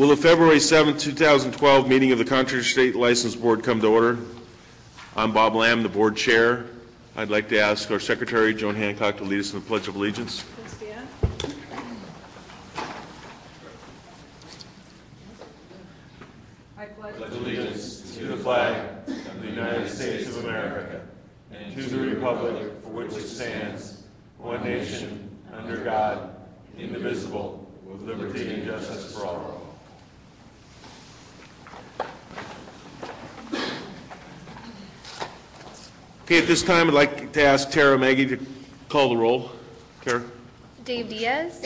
Will the February 7, 2012 meeting of the Contractors State License Board come to order? I'm Bob Lamb, the board chair. I'd like to ask our secretary, Joan Hancock, to lead us in the Pledge of Allegiance. Please stand. I pledge Allegiance to the flag of the United States of America and to the republic for which it stands, one nation, under God, indivisible, with liberty and justice for all. Okay, at this time, I'd like to ask Tara Maggie to call the roll. Tara. Dave Diaz.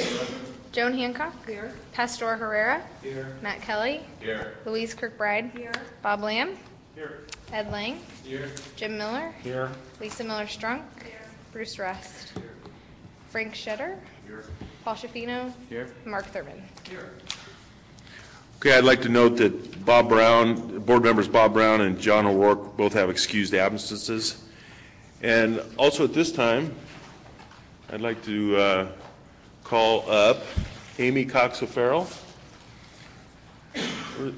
Joan Hancock. Here. Pastor Herrera. Here. Matt Kelly. Here. Louise Kirkbride. Here. Bob Lamb. Here. Ed Lang. Here. Jim Miller. Here. Lisa Miller-Strunk. Bruce Rust. Frank Shetter. Here. Paul Schaffino. Here. Mark Thurman. Here. Okay, I'd like to note that Bob Brown, board members Bob Brown and John O'Rourke both have excused absences. And also at this time, I'd like to call up Amy Cox O'Farrell.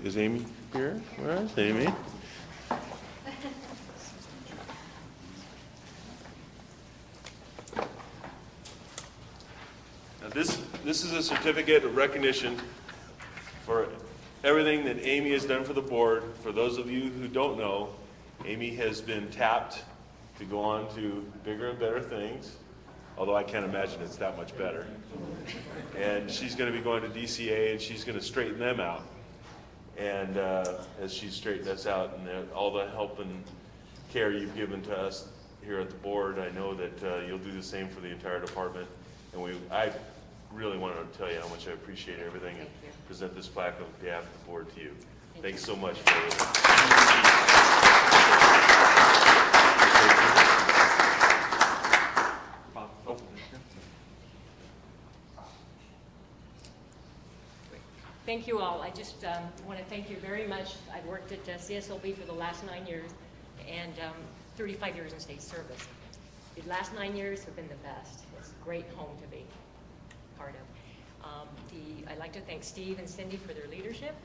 Is Amy here? Where is Amy? Now this is a certificate of recognition for everything that Amy has done for the board. For those of you who don't know, Amy has been tapped to go on to bigger and better things, although I can't imagine it's that much better. And she's going to be going to DCA, and she's going to straighten them out. And as she's straightened us out, and all the help and care you've given to us here at the board, I know that you'll do the same for the entire department. And I really wanted to tell you how much I appreciate everything and present this plaque on behalf of the board to you. Thanks so much for it. Thank you all. I just want to thank you very much. I've worked at CSLB for the last 9 years and 35 years in state service. The last 9 years have been the best. It's a great home to be part of. I'd like to thank Steve and Cindy for their leadership.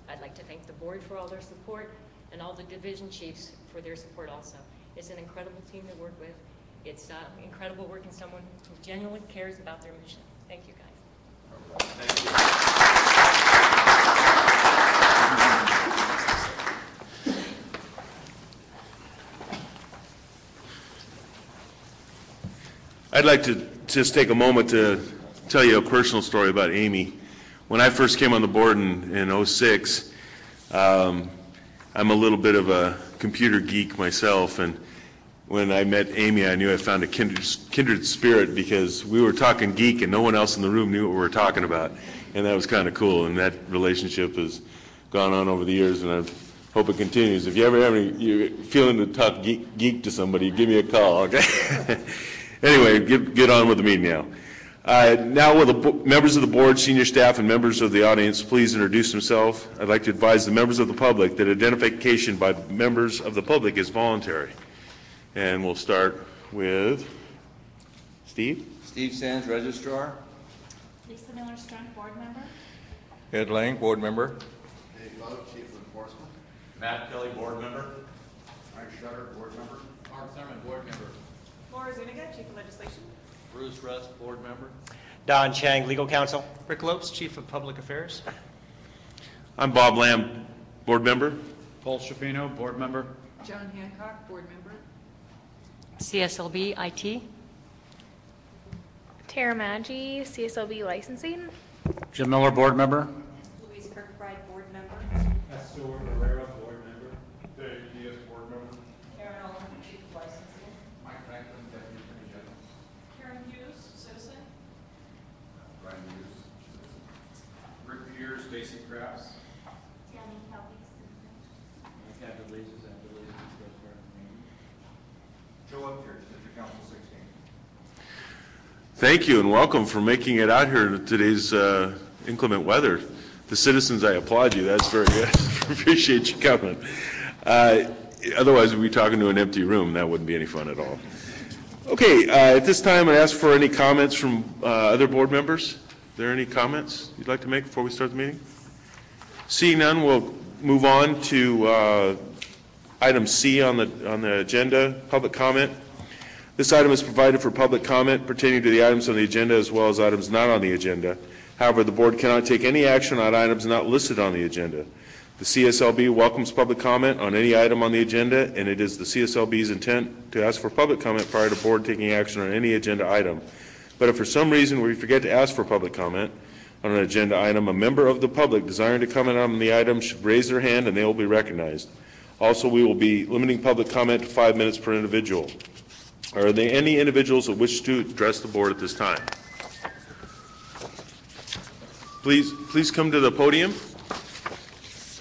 I'd like to thank the board for all their support and all the division chiefs for their support also. It's an incredible team to work with. It's incredible working with someone who genuinely cares about their mission. Thank you, guys. Thank you. I'd like to just take a moment to tell you a personal story about Amy. When I first came on the board in 06, I'm a little bit of a computer geek myself, and when I met Amy, I knew I found a kindred spirit because we were talking geek and no one else in the room knew what we were talking about, and that was kind of cool, and that relationship has gone on over the years, and I hope it continues. If you ever have any feeling to talk geek to somebody, give me a call, okay? Anyway, get on with the meeting now. Now will the members of the board, senior staff, and members of the audience please introduce themselves. I'd like to advise the members of the public that identification by members of the public is voluntary. And we'll start with Steve. Steve Sands, Registrar. Lisa Miller-Strunk, Board Member. Ed Lang, Board Member. Dave Love, Chief of Enforcement. Matt Kelly, Board Member. Mike Shutter, Board Member. Mark Thurman, Board Member. Laura Zuniga, Chief of Legislation. Bruce Rust, Board Member. Don Chang, Legal Counsel. Rick Lopes, Chief of Public Affairs. I'm Bob Lamb, Board Member. Paul Schaffino, Board Member. Joan Hancock, Board Member. CSLB IT. Tara Maggi, CSLB Licensing. Jim Miller, Board Member. Louise Kirkbride, Board Member. Pastor Herrera, Board Member. Dave Diaz, Board Member. Karen Olin, Chief of Licensing. Mike Franklin, Deputy Attorney General. Karen Hughes, Citizen. Brian Hughes, Rick Peters, Stacy Krause. Tammy Kelby, Joe Upchurch, District Council 16. Thank you and welcome for making it out here to today's inclement weather. The citizens, I applaud you. That's very good. Appreciate you coming. Otherwise, we'd be talking to an empty room. That wouldn't be any fun at all. Okay, at this time, I ask for any comments from other board members. Are there any comments you'd like to make before we start the meeting? Seeing none, we'll move on to item C on the agenda, public comment. This item is provided for public comment pertaining to the items on the agenda as well as items not on the agenda. However, the board cannot take any action on items not listed on the agenda. The CSLB welcomes public comment on any item on the agenda, and it is the CSLB's intent to ask for public comment prior to board taking action on any agenda item. But if for some reason we forget to ask for public comment on an agenda item, a member of the public desiring to comment on the item should raise their hand and they will be recognized. Also, we will be limiting public comment to 5 minutes per individual. Are there any individuals that wish to address the board at this time? Please come to the podium.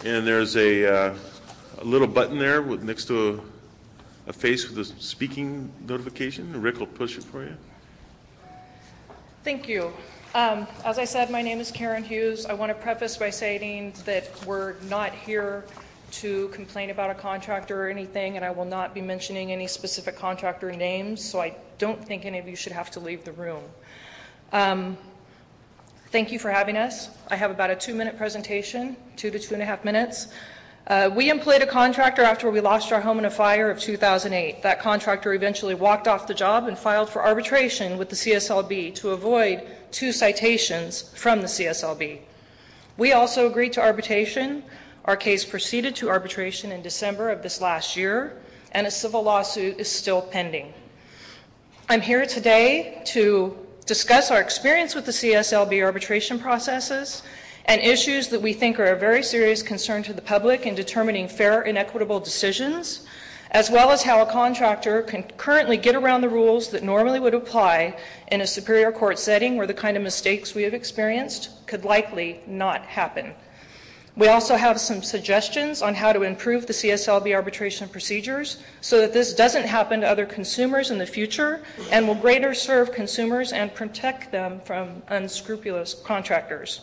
And there's a little button there next to a face with a speaking notification. Rick will push it for you. Thank you. As I said, my name is Karen Hughes. I want to preface by saying that we're not here to complain about a contractor or anything, and I will not be mentioning any specific contractor names, so I don't think any of you should have to leave the room. Thank you for having us. I have about a 2-minute presentation, 2 to 2.5 minutes. We employed a contractor after we lost our home in a fire of 2008. That contractor eventually walked off the job and filed for arbitration with the CSLB to avoid 2 citations from the CSLB. We also agreed to arbitration. Our case proceeded to arbitration in December of this last year, and a civil lawsuit is still pending. I'm here today to discuss our experience with the CSLB arbitration processes and issues that we think are a very serious concern to the public in determining fair and equitable decisions, as well as how a contractor can currently get around the rules that normally would apply in a superior court setting where the kind of mistakes we have experienced could likely not happen. We also have some suggestions on how to improve the CSLB arbitration procedures so that this doesn't happen to other consumers in the future and will greater serve consumers and protect them from unscrupulous contractors.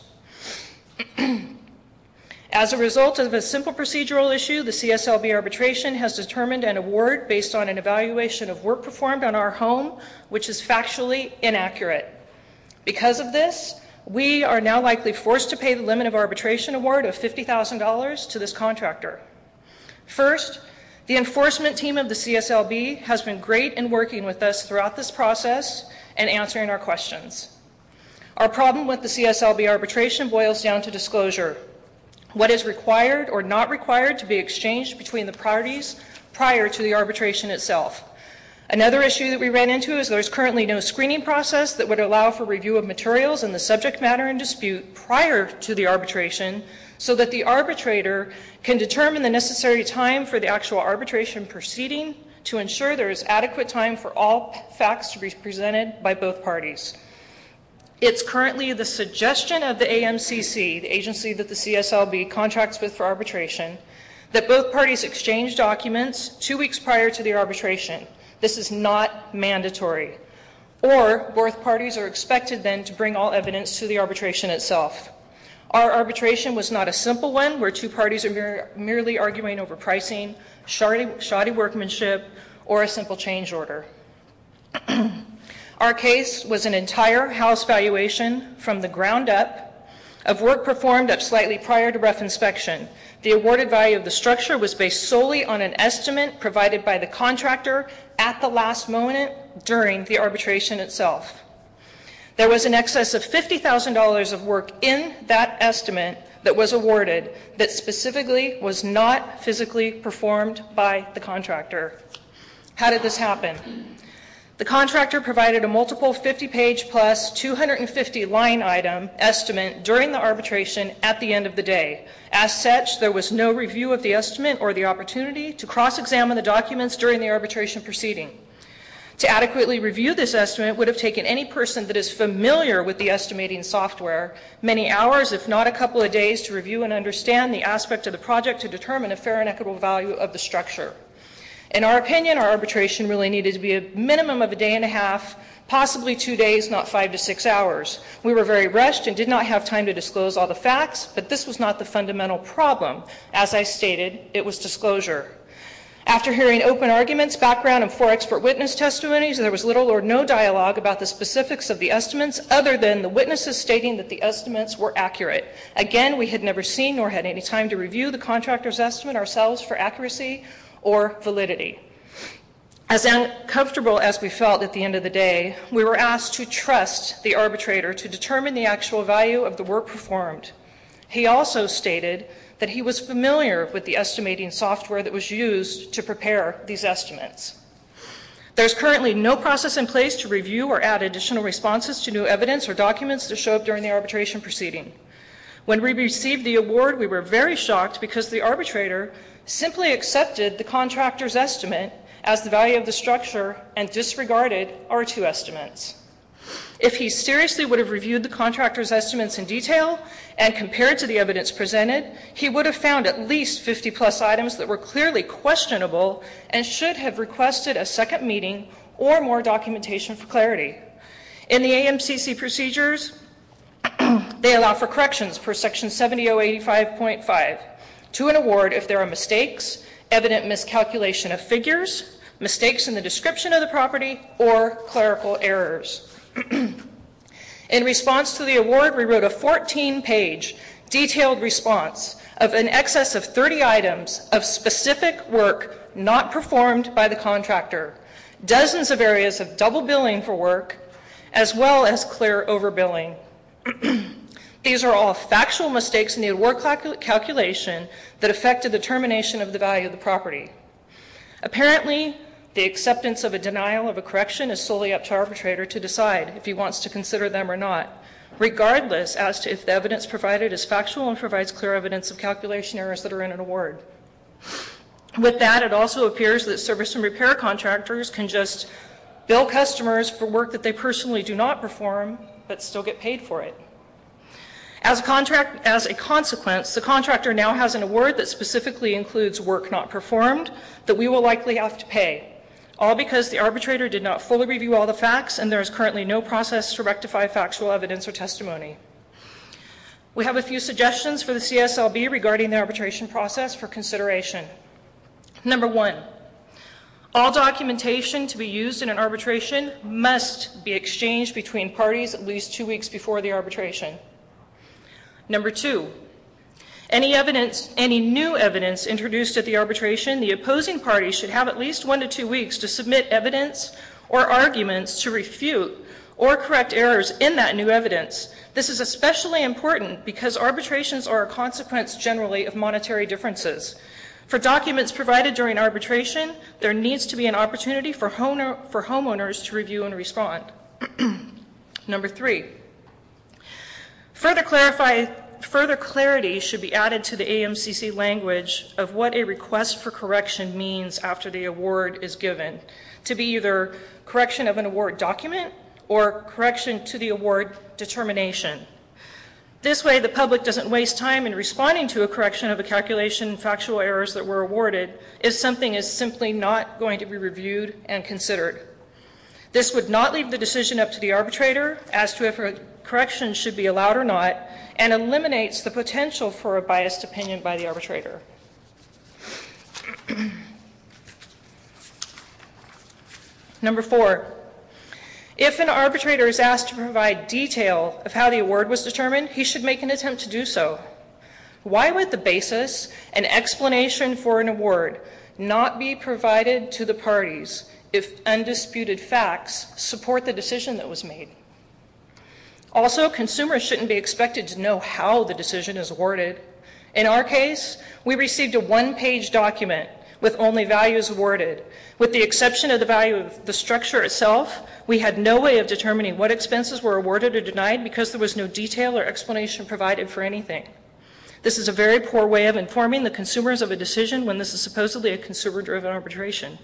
As a result of a simple procedural issue, the CSLB arbitration has determined an award based on an evaluation of work performed on our home, which is factually inaccurate. Because of this, we are now likely forced to pay the limit of arbitration award of $50,000 to this contractor. First, the enforcement team of the CSLB has been great in working with us throughout this process and answering our questions. Our problem with the CSLB arbitration boils down to disclosure. What is required or not required to be exchanged between the parties prior to the arbitration itself. Another issue that we ran into is there's currently no screening process that would allow for review of materials and the subject matter in dispute prior to the arbitration so that the arbitrator can determine the necessary time for the actual arbitration proceeding to ensure there is adequate time for all facts to be presented by both parties. It's currently the suggestion of the AMCC, the agency that the CSLB contracts with for arbitration, that both parties exchange documents 2 weeks prior to the arbitration. This is not mandatory. Or both parties are expected then to bring all evidence to the arbitration itself. Our arbitration was not a simple one where 2 parties are merely arguing over pricing, shoddy workmanship, or a simple change order. Our case was an entire house valuation from the ground up of work performed up slightly prior to rough inspection. The awarded value of the structure was based solely on an estimate provided by the contractor at the last moment during the arbitration itself. There was in excess of $50,000 of work in that estimate that was awarded that specifically was not physically performed by the contractor. How did this happen? The contractor provided a multiple 50-page plus 250-line item estimate during the arbitration at the end of the day. As such, there was no review of the estimate or the opportunity to cross-examine the documents during the arbitration proceeding. To adequately review this estimate would have taken any person that is familiar with the estimating software many hours, if not a couple of days, to review and understand the aspect of the project to determine a fair and equitable value of the structure. In our opinion, our arbitration really needed to be a minimum of a day and a half, possibly 2 days, not 5 to 6 hours. We were very rushed and did not have time to disclose all the facts, but this was not the fundamental problem. As I stated, it was disclosure. After hearing open arguments, background, and 4 expert witness testimonies, there was little or no dialogue about the specifics of the estimates other than the witnesses stating that the estimates were accurate. Again, we had never seen nor had any time to review the contractor's estimate ourselves for accuracy or validity. As uncomfortable as we felt at the end of the day, we were asked to trust the arbitrator to determine the actual value of the work performed. He also stated that he was familiar with the estimating software that was used to prepare these estimates. There's currently no process in place to review or add additional responses to new evidence or documents that show up during the arbitration proceeding. When we received the award, we were very shocked because the arbitrator simply accepted the contractor's estimate as the value of the structure and disregarded our 2 estimates. If he seriously would have reviewed the contractor's estimates in detail and compared to the evidence presented, he would have found at least 50+ items that were clearly questionable and should have requested a second meeting or more documentation for clarity. In the AMCC procedures, they allow for corrections per section 70085.5 to an award if there are mistakes, evident miscalculation of figures, mistakes in the description of the property, or clerical errors. In response to the award, we wrote a 14-page detailed response of in excess of 30 items of specific work not performed by the contractor, dozens of areas of double billing for work, as well as clear overbilling. These are all factual mistakes in the award calculation that affected the determination of the value of the property. Apparently, the acceptance of a denial of a correction is solely up to the arbitrator to decide if he wants to consider them or not, regardless as to if the evidence provided is factual and provides clear evidence of calculation errors that are in an award. With that, it also appears that service and repair contractors can just bill customers for work that they personally do not perform, but still get paid for it. As a consequence, the contractor now has an award that specifically includes work not performed that we will likely have to pay, all because the arbitrator did not fully review all the facts and there is currently no process to rectify factual evidence or testimony. We have a few suggestions for the CSLB regarding the arbitration process for consideration. Number 1, all documentation to be used in an arbitration must be exchanged between parties at least 2 weeks before the arbitration. Number 2, any new evidence introduced at the arbitration, the opposing party should have at least 1 to 2 weeks to submit evidence or arguments to refute or correct errors in that new evidence. This is especially important because arbitrations are a consequence generally of monetary differences. For documents provided during arbitration, there needs to be an opportunity for homeowners to review and respond. Number 3, further clarity should be added to the AMCC language of what a request for correction means after the award is given, to be either correction of an award document or correction to the award determination. This way, the public doesn't waste time in responding to a correction of a calculation and factual errors that were awarded if something is simply not going to be reviewed and considered. This would not leave the decision up to the arbitrator as to if a correction should be allowed or not, and eliminates the potential for a biased opinion by the arbitrator. Number 4, if an arbitrator is asked to provide detail of how the award was determined, he should make an attempt to do so. Why would the basis and explanation for an award not be provided to the parties if undisputed facts support the decision that was made? Also, consumers shouldn't be expected to know how the decision is awarded. In our case, we received a 1-page document with only values awarded. With the exception of the value of the structure itself, we had no way of determining what expenses were awarded or denied because there was no detail or explanation provided for anything. This is a very poor way of informing the consumers of a decision when this is supposedly a consumer-driven arbitration.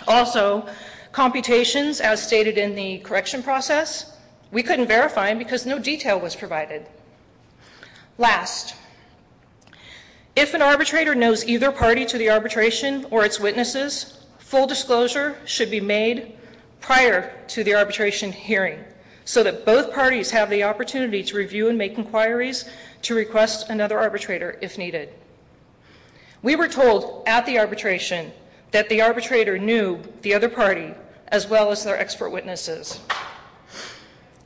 Also, computations, as stated in the correction process, we couldn't verify because no detail was provided. Last, if an arbitrator knows either party to the arbitration or its witnesses, full disclosure should be made prior to the arbitration hearing so that both parties have the opportunity to review and make inquiries to request another arbitrator if needed. We were told at the arbitration that the arbitrator knew the other party as well as their expert witnesses.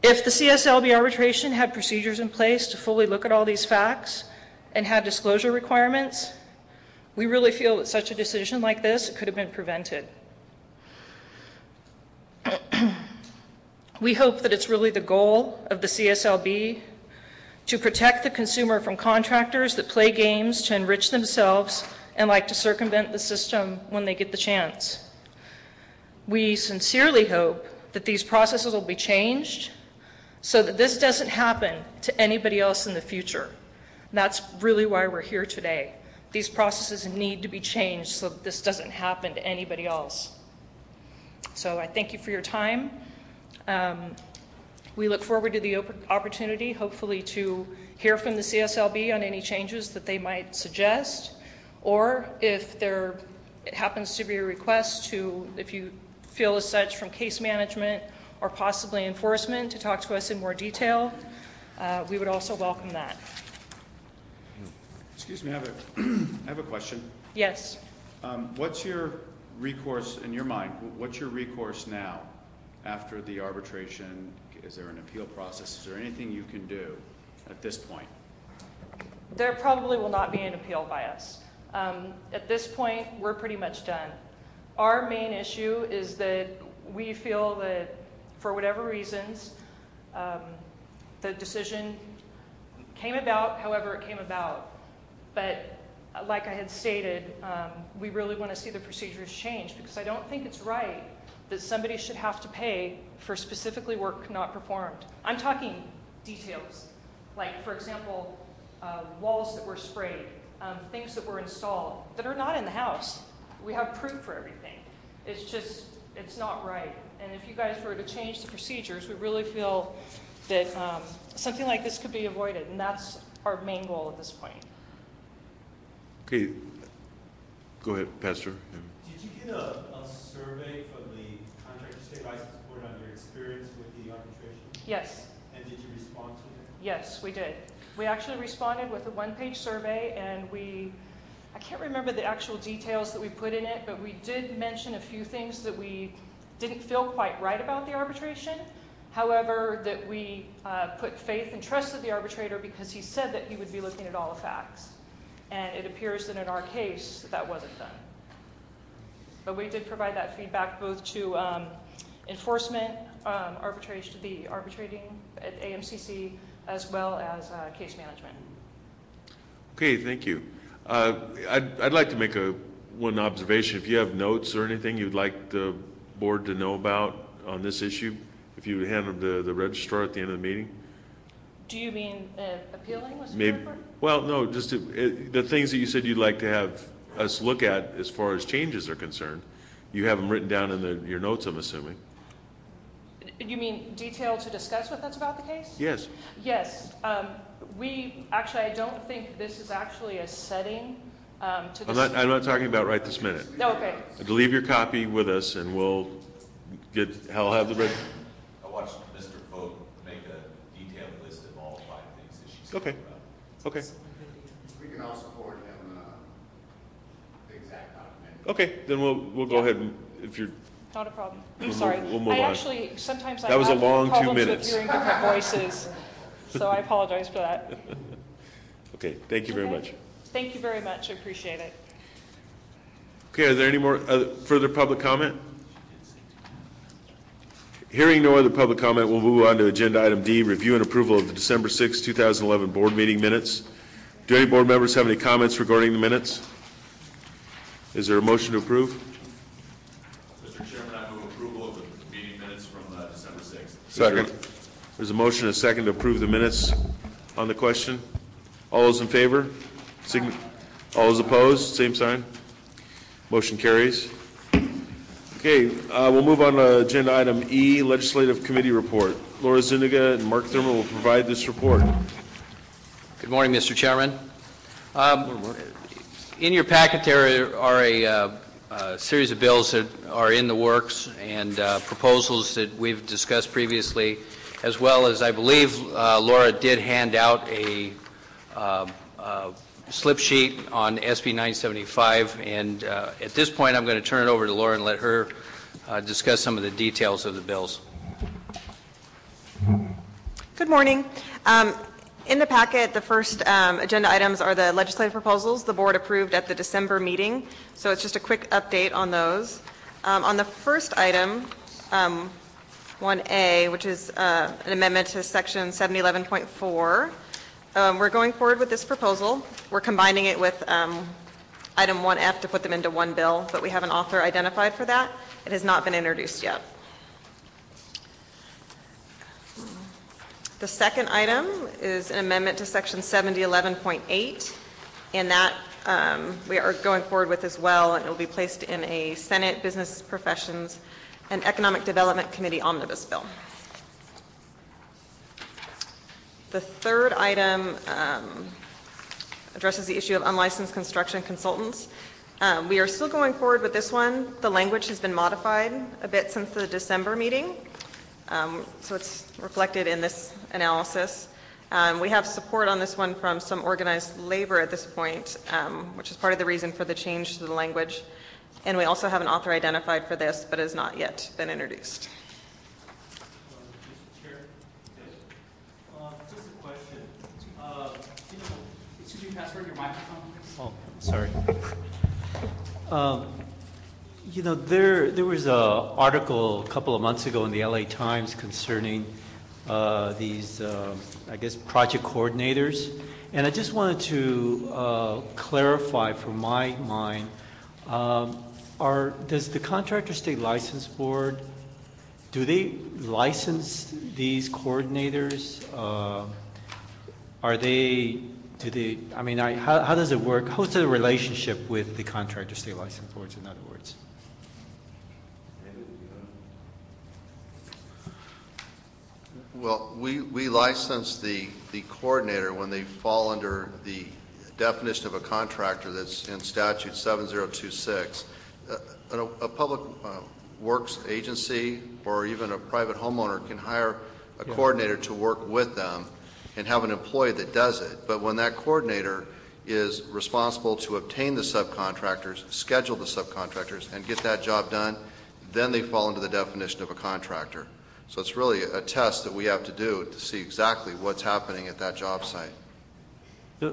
If the CSLB arbitration had procedures in place to fully look at all these facts and had disclosure requirements, we really feel that such a decision like this could have been prevented. We hope that it's really the goal of the CSLB to protect the consumer from contractors that play games to enrich themselves and like to circumvent the system when they get the chance. We sincerely hope that these processes will be changed so that this doesn't happen to anybody else in the future. And that's really why we're here today. These processes need to be changed so that this doesn't happen to anybody else. So I thank you for your time. We look forward to the opportunity, hopefully, to hear from the CSLB on any changes that they might suggest, or if there happens to be a request to, if you feel as such, from case management or possibly enforcement to talk to us in more detail, we would also welcome that. Excuse me, I have a question. Yes. What's your recourse, in your mind, what's your recourse now after the arbitration? Is there an appeal process? Is there anything you can do at this point? There probably will not be an appeal by us. At this point, we're pretty much done. Our main issue is that we feel that, for whatever reasons, the decision came about however it came about. But like I had stated, we really want to see the procedures changed, because I don't think it's right that somebody should have to pay for specifically work not performed. I'm talking details, like, for example, walls that were sprayed, things that were installed that are not in the house. We have proof for everything. It's just, it's not right. And if you guys were to change the procedures, we really feel that something like this could be avoided, and that's our main goal at this point. Okay, go ahead, Pastor. Did you get a survey from the Contractor State License Board on your experience with the arbitration? Yes. And did you respond to it? Yes, we did. We actually responded with a one-page survey, and I can't remember the actual details that we put in it, but we did mention a few things that we didn't feel quite right about the arbitration. However, that we put faith and trusted the arbitrator because he said that he would be looking at all the facts. And it appears that in our case, that wasn't done. But we did provide that feedback both to enforcement, the arbitrating at AMCC, as well as case management. Okay, thank you. I'd like to make one observation. If you have notes or anything you'd like the board to know about on this issue, if you would hand them to the registrar at the end of the meeting. Do you mean appealing? Maybe. Well, no, just the things that you said you'd like to have us look at as far as changes are concerned. You have them written down in your notes, I'm assuming. You mean detail to discuss with us about the case? Yes. Yes. I don't think this is actually a setting to this. I'm not talking about right this minute. Okay. Leave your copy with us, and I'll have the I watched Mr. Folk make a detailed list of all 5 things that she's Okay. About. Okay. We can also forward him the exact document. Okay, then we'll go ahead and if you're. Not a problem. I'm We'll sorry. move on. Actually, sometimes I That was a have long 2 problems minutes. with hearing different voices, so I apologize for that. Okay, thank you very Okay. much. Thank you very much. I appreciate it. Okay, are there any more further public comment? Hearing no other public comment, we'll move on to agenda item D, review and approval of the December 6, 2011 board meeting minutes. Do any board members have any comments regarding the minutes? Is there a motion to approve? Mr. Chairman, I move approval of the meeting minutes from December 6th. Second. There's a motion and a second to approve the minutes on the question. All those in favor? All those opposed? Same sign. Motion carries. Okay, we'll move on to agenda item E, legislative committee report. Laura Zuniga and Mark Thurman will provide this report. Good morning, Mr. Chairman. In your packet there are a series of bills that are in the works and proposals that we've discussed previously, as well as I believe Laura did hand out a slip sheet on SB 975, and at this point I'm going to turn it over to Laura and let her discuss some of the details of the bills. Good morning. In the packet, the first agenda items are the legislative proposals the board approved at the December meeting, so it's just a quick update on those. On the first item, 1A, which is an amendment to section 7011.4, we're going forward with this proposal. We're combining it with item 1F to put them into one bill, but we have an author identified for that. It has not been introduced yet. The second item is an amendment to section 7011.8, and that we are going forward with as well, and it will be placed in a Senate Business Professions and Economic Development Committee omnibus bill. The third item addresses the issue of unlicensed construction consultants. We are still going forward with this one. The language has been modified a bit since the December meeting, so it's reflected in this analysis. We have support on this one from some organized labor at this point, which is part of the reason for the change to the language. And we also have an author identified for this, but has not yet been introduced. Mr. Chair? Yes. Just a question. Excuse me, password your microphone, please. Oh, sorry. There was an article a couple of months ago in the LA Times concerning these, I guess, project coordinators. And I just wanted to clarify from my mind, does the Contractor State License Board, do they license these coordinators? How does it work? How's the relationship with the Contractor State License Boards, in other words? Well, we license the coordinator when they fall under the definition of a contractor that's in statute 7026. A public works agency or even a private homeowner can hire a coordinator to work with them and have an employee that does it. But when that coordinator is responsible to obtain the subcontractors, schedule the subcontractors, and get that job done, then they fall into the definition of a contractor. So it's really a test that we have to do to see exactly what's happening at that job site.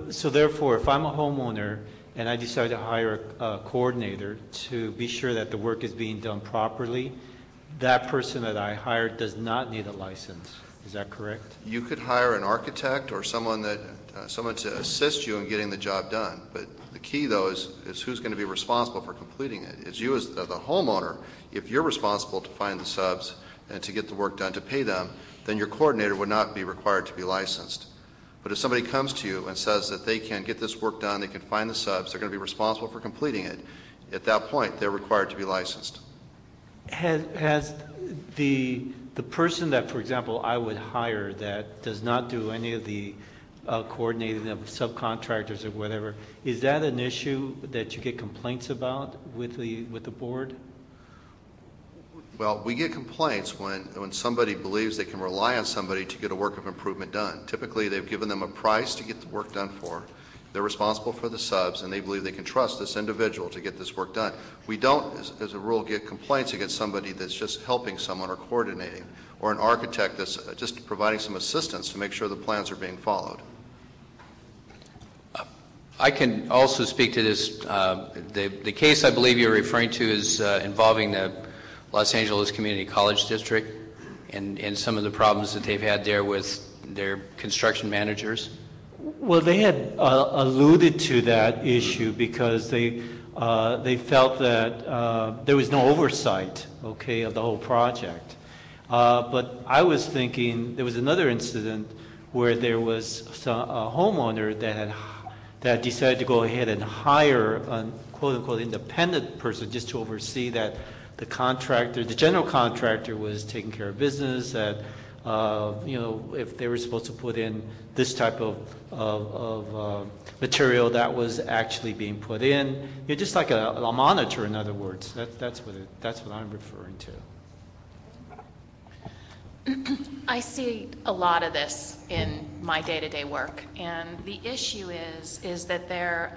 So therefore, if I'm a homeowner and I decide to hire a coordinator to be sure that the work is being done properly, that person that I hired does not need a license. Is that correct? You could hire an architect or someone to assist you in getting the job done. But the key, though, is who's going to be responsible for completing it. It's you as the homeowner. If you're responsible to find the subs and to get the work done, to pay them, then your coordinator would not be required to be licensed. But if somebody comes to you and says that they can get this work done, they can find the subs, they're going to be responsible for completing it, at that point, they're required to be licensed. Has the person that, for example, I would hire that does not do any of the coordinating of subcontractors or whatever, is that an issue that you get complaints about with the board? Well, we get complaints when somebody believes they can rely on somebody to get a work of improvement done. Typically, they've given them a price to get the work done for. They're responsible for the subs, and they believe they can trust this individual to get this work done. We don't, as a rule, get complaints against somebody that's just helping someone or coordinating, or an architect that's just providing some assistance to make sure the plans are being followed. I can also speak to this. The case I believe you're referring to is involving the Los Angeles Community College District and some of the problems that they've had there with their construction managers. Well, they had alluded to that issue because they felt that there was no oversight, okay, of the whole project. But I was thinking there was another incident where there was a homeowner that decided to go ahead and hire a quote-unquote independent person just to oversee that the contractor, the general contractor, was taking care of business, that if they were supposed to put in this type of material, that was actually being put in. You're just like a monitor, in other words. That's what I'm referring to. I see a lot of this in my day-to-day work, and the issue is that there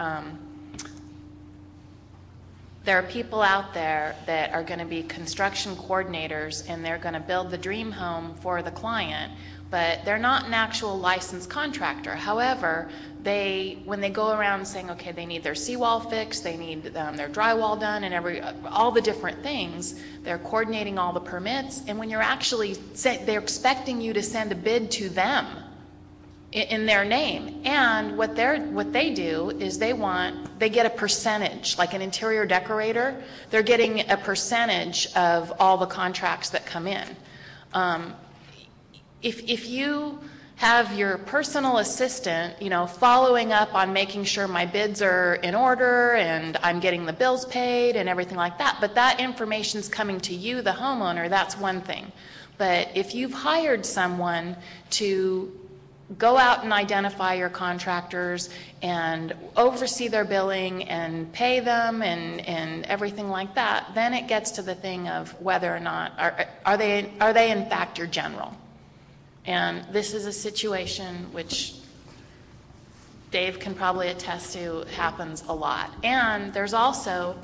are people out there that are going to be construction coordinators, and they're going to build the dream home for the client, but they're not an actual licensed contractor. However, when they go around saying, okay, they need their seawall fixed, they need their drywall done, and all the different things, they're coordinating all the permits, and when you're actually, they're expecting you to send a bid to them in their name. And what they do is they get a percentage, like an interior decorator, they're getting a percentage of all the contracts that come in. If you have your personal assistant, following up on making sure my bids are in order and I'm getting the bills paid and everything like that, but that information's coming to you, the homeowner, that's one thing. But if you've hired someone to go out and identify your contractors and oversee their billing and pay them and everything like that, then it gets to the thing of whether or not, are they in fact your general? And this is a situation which Dave can probably attest to happens a lot. And there's also,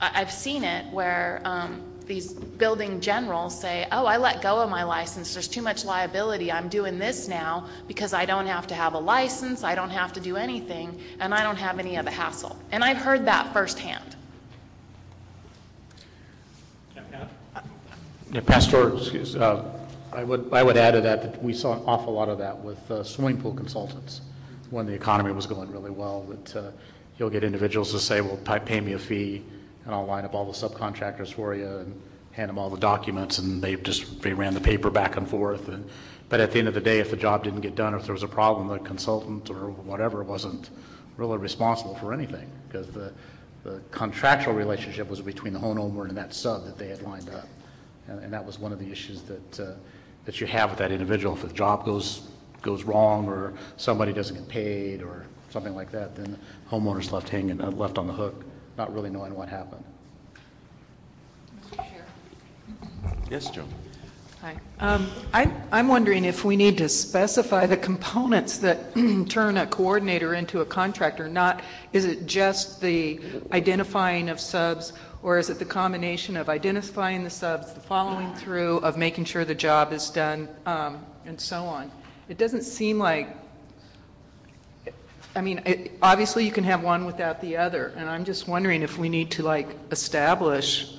I've seen it where these building generals say, oh, I let go of my license, there's too much liability, I'm doing this now because I don't have to have a license, I don't have to do anything, and I don't have any of the hassle. And I've heard that firsthand. Yeah, Pastor, I would add to that we saw an awful lot of that with swimming pool consultants when the economy was going really well, that you'll get individuals to say, well, pay me a fee and I'll line up all the subcontractors for you and hand them all the documents, and they ran the paper back and forth. But at the end of the day, if the job didn't get done, if there was a problem, the consultant or whatever wasn't really responsible for anything, because the contractual relationship was between the homeowner and that sub that they had lined up. And that was one of the issues that you have with that individual. If the job goes wrong or somebody doesn't get paid or something like that, then the homeowner's left on the hook, not really knowing what happened. Yes, Joe. Hi. I'm wondering if we need to specify the components that turn a coordinator into a contractor. Is it just the identifying of subs, or is it the combination of identifying the subs, the following through, of making sure the job is done, and so on? It doesn't seem like, obviously you can have one without the other, and I'm just wondering if we need to establish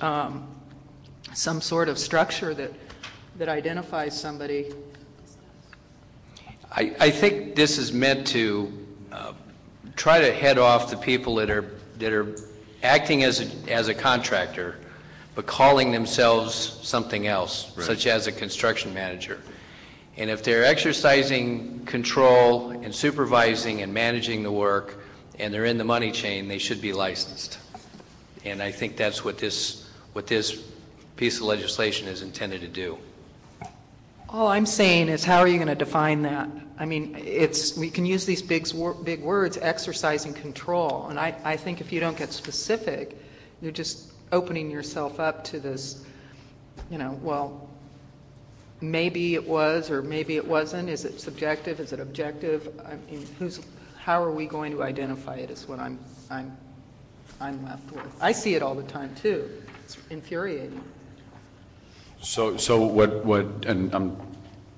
some sort of structure that identifies somebody. I think this is meant to try to head off the people that are acting as a contractor, but calling themselves something else, right, such as a construction manager. And if they're exercising control and supervising and managing the work, and they're in the money chain, they should be licensed. And I think that's what this piece of legislation is intended to do. All I'm saying is, how are you going to define that? We can use these big words, exercising control, and I think if you don't get specific, you're just opening yourself up to this, well, maybe it was or maybe it wasn't. Is it subjective? Is it objective? How are we going to identify it is what I'm left with. I see it all the time too. It's infuriating. So what, and I'm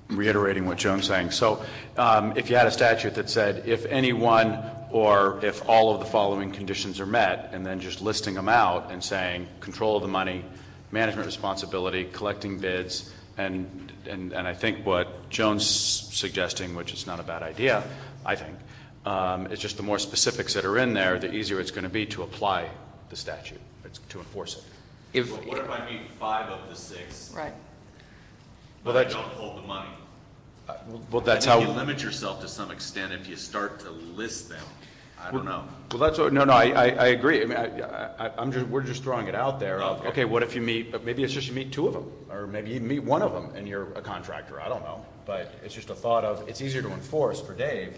reiterating what Joan's saying. So if you had a statute that said if any one or if all of the following conditions are met, and then just listing them out and saying control of the money, management responsibility, collecting bids, and I think what Joan's suggesting, which is not a bad idea, I think, is just the more specifics that are in there, the easier it's going to be to apply the statute, to enforce it. What if I meet 5 of the 6? Right. But I don't hold the money. Well, that's how how you limit yourself to some extent if you start to list them. I don't know. Well, that's what, no, I agree. We're just throwing it out there. Okay, what if you meet? Maybe it's just you meet 2 of them, or maybe you meet 1 of them, and you're a contractor. I don't know, but it's just a thought of it's easier to enforce for Dave,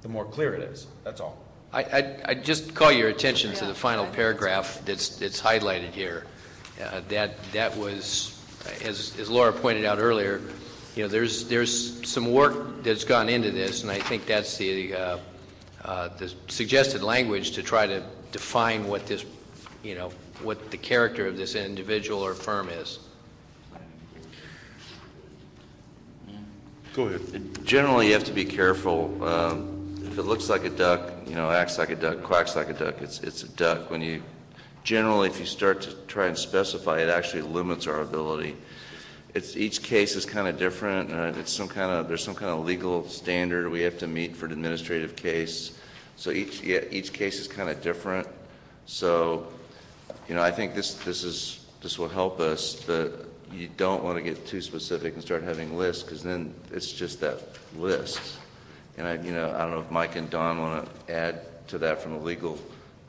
the more clear it is. That's all. I just call your attention to the final paragraph that's highlighted here. That was, as Laura pointed out earlier, you know, there's some work that's gone into this, and I think that's the suggested language to try to define what this, you know, what the character of this individual or firm is. Go ahead. Generally, you have to be careful. If it looks like a duck, you know, acts like a duck, quacks like a duck, it's a duck. When you generally, if you start to try and specify, it actually limits our ability. Each case is kind of different. There's some kind of legal standard we have to meet for an administrative case. So each case is kind of different. So, you know, I think this will help us, but you don't want to get too specific and start having lists, because then it's just that list. And I don't know if Mike and Don want to add to that from a legal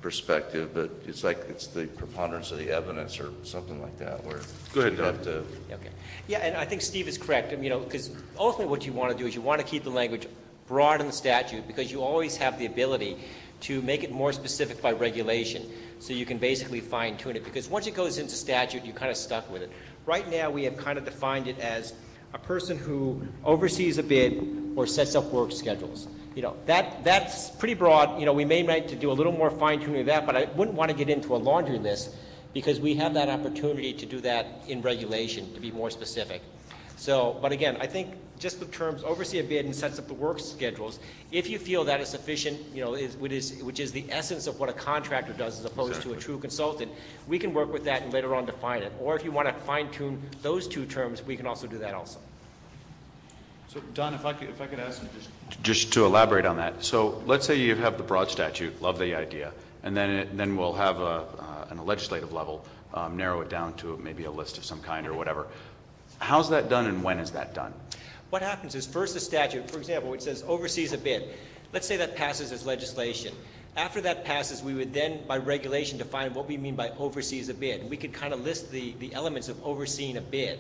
perspective, but it's like it's the preponderance of the evidence or something like that, where go ahead, you have to. Okay. Yeah, and I think Steve is correct. You know, because ultimately what you want to do is you want to keep the language broad in the statute, because you always have the ability to make it more specific by regulation, so you can basically fine tune it. Because once it goes into statute, you're kind of stuck with it. Right now, we have kind of defined it as a person who oversees a bid or sets up work schedules. You know, that's pretty broad. You know, we may need to do a little more fine-tuning of that, but I wouldn't want to get into a laundry list, because we have that opportunity to do that in regulation, to be more specific. So, but again, I think just the terms oversee a bid and sets up the work schedules, if you feel that is sufficient, you know, which is the essence of what a contractor does as opposed to a true consultant, we can work with that and later on define it. Or if you want to fine-tune those two terms, we can also do that also. So, Don, if I could ask you just to elaborate on that. So, let's say you have the broad statute, love the idea, and then we'll have on a legislative level narrow it down to maybe a list of some kind or whatever. How's that done, and when is that done? What happens is, first the statute, for example, it says oversees a bid. Let's say that passes as legislation. After that passes, we would then, by regulation, define what we mean by oversees a bid. We could kind of list the elements of overseeing a bid.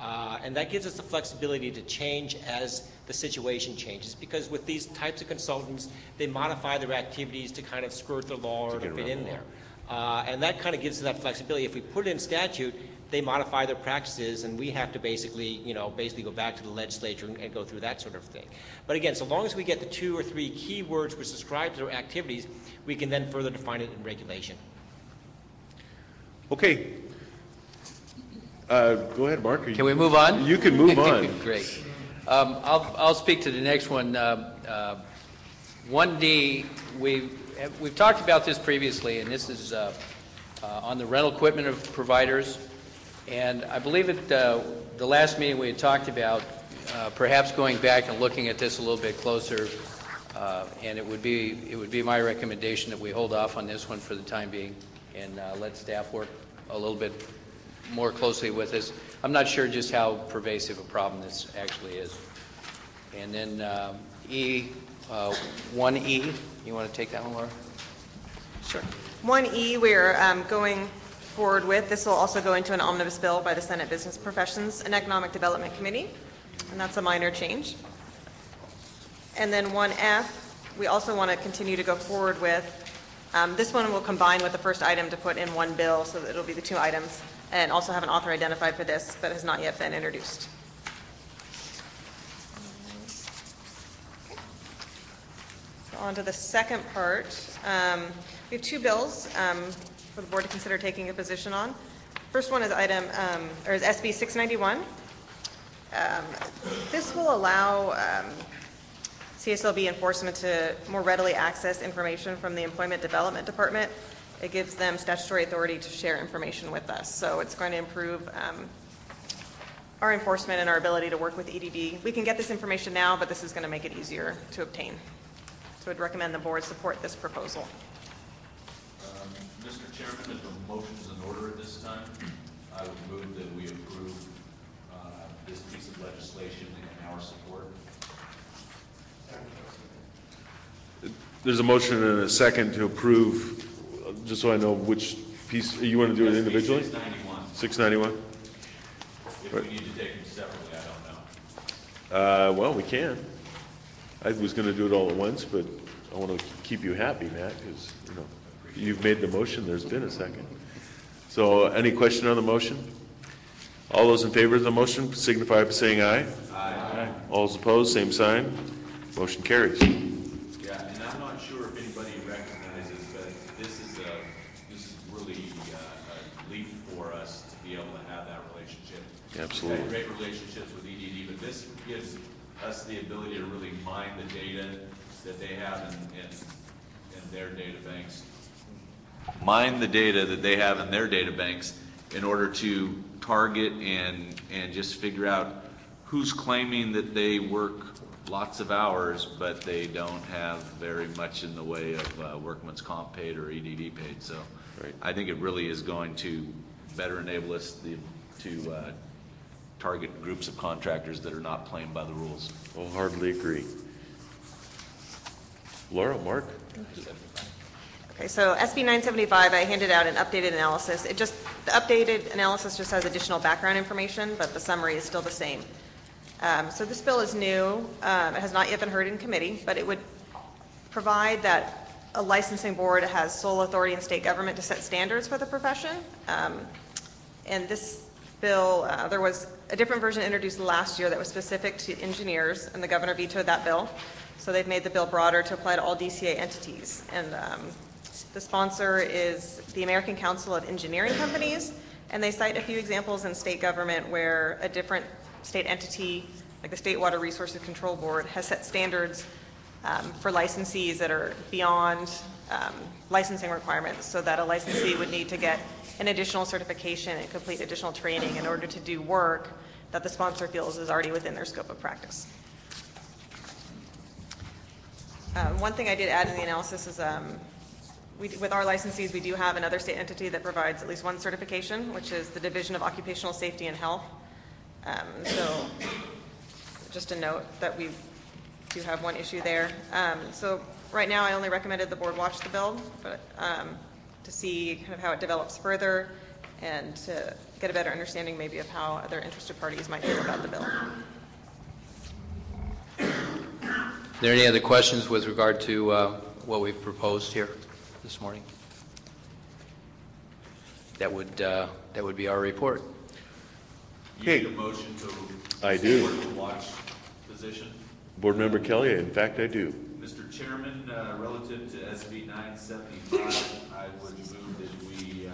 And that gives us the flexibility to change as the situation changes, because with these types of consultants, they modify their activities to kind of skirt the law or to fit in there. And that kind of gives us that flexibility. If we put it in statute, they modify their practices, and we have to basically go back to the legislature and go through that sort of thing. But again, so long as we get the 2 or 3 key words which describe their activities, we can then further define it in regulation. Okay. Go ahead, Mark. Can we move on? You can move on. Great. I'll speak to the next one. 1D, we've talked about this previously, and this is on the rental equipment of providers. And I believe at the last meeting we had talked about perhaps going back and looking at this a little bit closer, and it would be my recommendation that we hold off on this one for the time being and let staff work a little bit more closely with this. I'm not sure just how pervasive a problem this actually is. And then 1E, you want to take that one, Laura? Sure. 1E, we're going forward with. This will also go into an omnibus bill by the Senate Business Professions and Economic Development Committee, and that's a minor change. And then 1F, we also want to continue to go forward with. This one will combine with the first item to put in one bill, so that it'll be the 2 items, and also have an author identified for this that has not yet been introduced. Okay. So on to the second part. We have 2 bills for the board to consider taking a position on. First one is SB 691. This will allow CSLB enforcement to more readily access information from the Employment Development Department. It gives them statutory authority to share information with us. So it's going to improve our enforcement and our ability to work with EDD. We can get this information now, but this is going to make it easier to obtain. So I'd recommend the board support this proposal. Mr. Chairman, if the motion is in order at this time, I would move that we approve this piece of legislation in our support. There's a motion and a second to approve, just so I know which piece, you want to do it individually? 691. 691? If we need to take them separately, I don't know. Well, we can. I was going to do it all at once, but I want to keep you happy, Matt, because, you've made the motion, there's been a second. So any question on the motion? All those in favor of the motion signify by saying aye. Aye. All those opposed, same sign. Motion carries. Yeah, and I'm not sure if anybody recognizes, but this is really a leap for us to be able to have that relationship. Absolutely. We've had great relationships with EDD, but this gives us the ability to really mine the data that they have in their data banks. Mine the data that they have in their data banks in order to target and just figure out who's claiming that they work lots of hours, but they don't have very much in the way of workman's comp paid or EDD paid. So I think it really is going to better enable us to target groups of contractors that are not playing by the rules. Wholeheartedly agree. Laura, Mark? Okay, so SB 975, I handed out an updated analysis. The updated analysis just has additional background information, but the summary is still the same. So this bill is new. It has not yet been heard in committee, but it would provide that a licensing board has sole authority in state government to set standards for the profession. And this bill, there was a different version introduced last year that was specific to engineers, and the governor vetoed that bill. So they've made the bill broader to apply to all DCA entities. And the sponsor is the American Council of Engineering Companies, and they cite a few examples in state government where a different state entity, like the State Water Resources Control Board, has set standards for licensees that are beyond licensing requirements, so that a licensee would need to get an additional certification and complete additional training in order to do work that the sponsor feels is already within their scope of practice. One thing I did add in the analysis is with our licensees, we do have another state entity that provides at least one certification, which is the Division of Occupational Safety and Health. So just a note that we do have one issue there. So right now I only recommended the board watch the bill, but to see kind of how it develops further and to get a better understanding maybe of how other interested parties might feel about the bill. Are there any other questions with regard to what we've proposed here this morning? That would be our report. You need a motion to I do. support the watch position? Board Member Kelly, in fact, I do. Mr. Chairman, relative to SB 975, I would move that we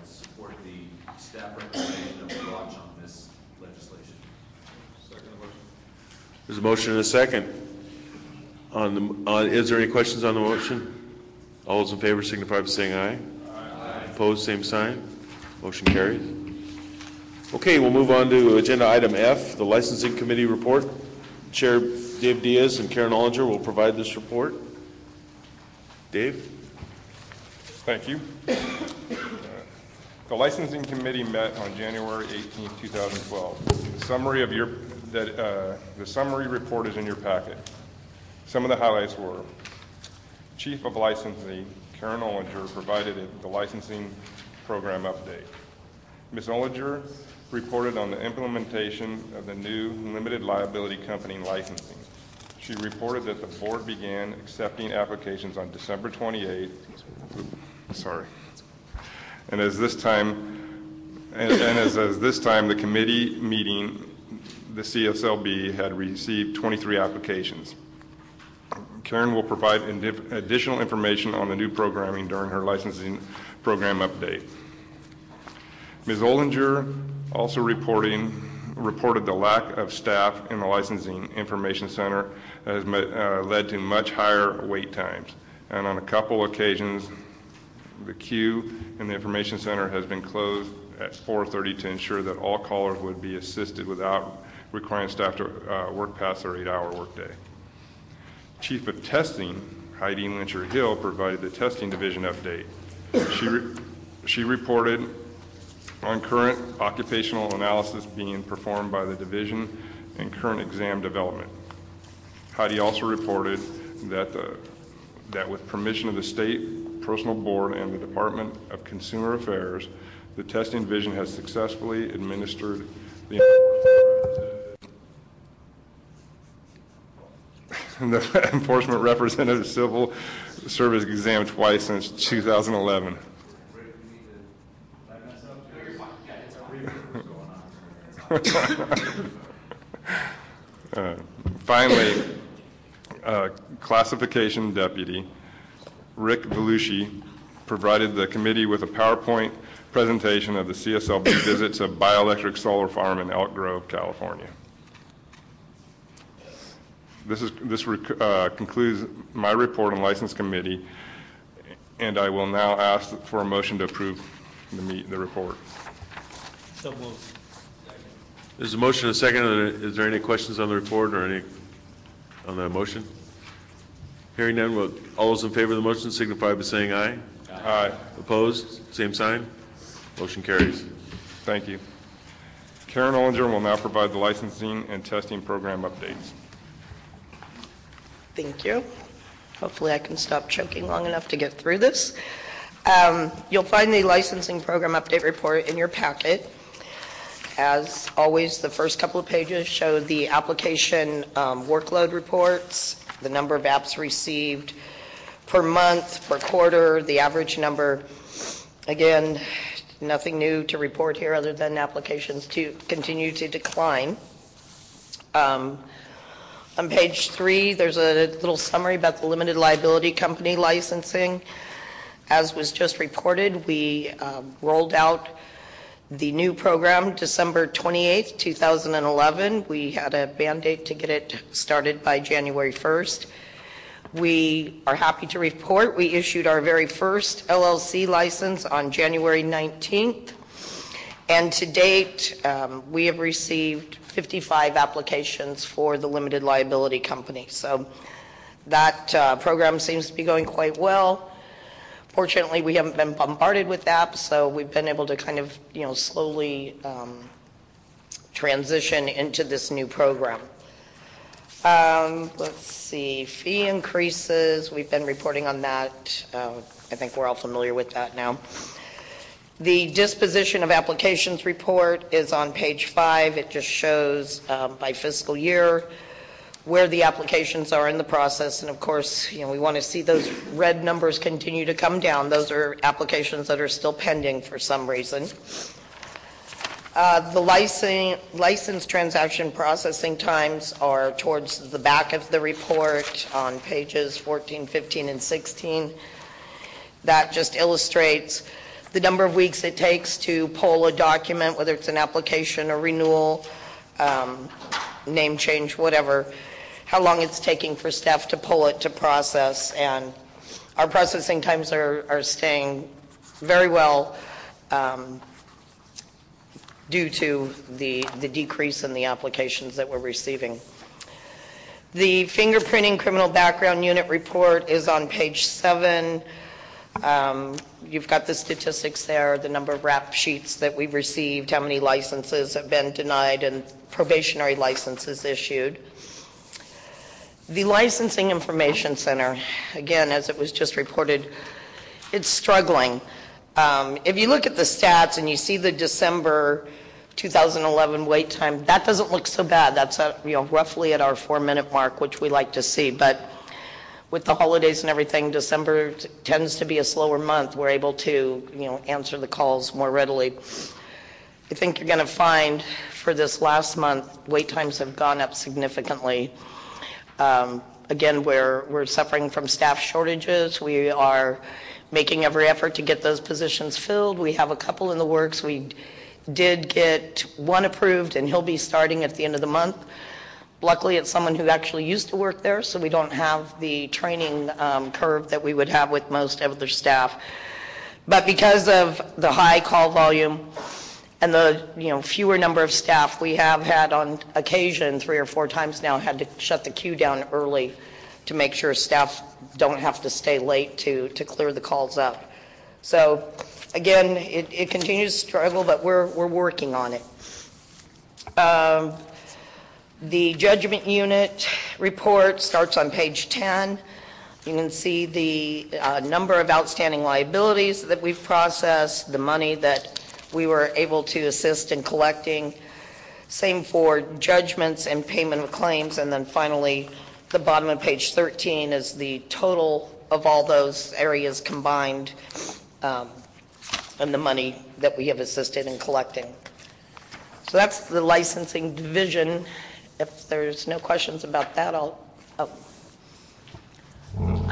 support the staff recommendation of the watch on this legislation. Second motion. There's a motion and a second. Is there any questions on the motion? All those in favor signify by saying aye. Aye. Opposed, same sign. Motion carries. Okay, we'll move on to agenda item F, the Licensing Committee report. Chair Dave Diaz and Karen Ollinger will provide this report. Dave? Thank you. The Licensing Committee met on January 18, 2012. The summary report is in your packet. Some of the highlights were: Chief of Licensing, Karen Ollinger, provided the licensing program update. Ms. Ollinger reported on the implementation of the new limited liability company licensing. She reported that the board began accepting applications on December 28th. And as this time, the committee meeting, the CSLB had received 23 applications. Karen will provide additional information on the new programming during her licensing program update. Ms. Ollinger also reported the lack of staff in the Licensing Information Center has led to much higher wait times. And on a couple occasions, the queue in the Information Center has been closed at 4:30 to ensure that all callers would be assisted without requiring staff to work past their 8-hour workday. Chief of Testing, Heidi Lyncher-Hill, provided the testing division update. She reported on current occupational analysis being performed by the division and current exam development. Heidi also reported that with permission of the State Personal Board and the Department of Consumer Affairs, the testing division has successfully administered the Enforcement Representative Civil Service exam twice since 2011. Finally, classification deputy Rick Belushi provided the committee with a PowerPoint presentation of the CSLB visit to Bioelectric Solar Farm in Elk Grove, California. This concludes my report on License Committee, and I will now ask for a motion to approve the report. So moved. There's a motion and a second. Is there any questions on the report or any on the motion? Hearing none, all those in favor of the motion signify by saying aye. Aye. Opposed? Same sign. Motion carries. Thank you. Karen Ollinger will now provide the licensing and testing program updates. Thank you. Hopefully I can stop choking long enough to get through this. You'll find the licensing program update report in your packet. As always, the first couple of pages show the application workload reports, the number of apps received per month, per quarter, the average number. Again, nothing new to report here other than applications to continue to decline. On page 3, there's a little summary about the limited liability company licensing. As was just reported, we rolled out the new program December 28th, 2011. We had a mandate to get it started by January 1st. We are happy to report we issued our very first LLC license on January 19th. And to date, we have received 55 applications for the limited liability company. So that program seems to be going quite well. Fortunately, we haven't been bombarded with apps, so we've been able to kind of, slowly transition into this new program. Let's see, fee increases, we've been reporting on that. I think we're all familiar with that now. The disposition of applications report is on page 5. It just shows by fiscal year where the applications are in the process. And of course, we want to see those red numbers continue to come down. Those are applications that are still pending for some reason. The license transaction processing times are towards the back of the report on pages 14, 15, and 16. That just illustrates the number of weeks it takes to pull a document, whether it's an application or renewal, name change, whatever, how long it's taking for staff to pull it to process. And our processing times are staying very well due to the decrease in the applications that we're receiving. The fingerprinting criminal background unit report is on page 7. You've got the statistics there, the number of rap sheets that we've received, how many licenses have been denied, and probationary licenses issued. The Licensing Information Center, again, as it was just reported, it's struggling. If you look at the stats and you see the December 2011 wait time, that doesn't look so bad. That's roughly at our 4-minute mark, which we like to see. But with the holidays and everything, December tends to be a slower month. We're able to, answer the calls more readily. I think you're going to find for this last month, wait times have gone up significantly. Again, we're suffering from staff shortages. We are making every effort to get those positions filled. We have a couple in the works. We did get one approved, and he'll be starting at the end of the month. Luckily, it's someone who actually used to work there, so we don't have the training curve that we would have with most other staff. But because of the high call volume and the fewer number of staff, we have had on occasion 3 or 4 times now had to shut the queue down early to make sure staff don't have to stay late to clear the calls up. So again, it continues to struggle, but we're working on it. The judgment unit report starts on page 10. You can see the number of outstanding liabilities that we've processed, the money that we were able to assist in collecting. Same for judgments and payment of claims. And then finally, the bottom of page 13 is the total of all those areas combined and the money that we have assisted in collecting. So that's the licensing division. If there's no questions about that, I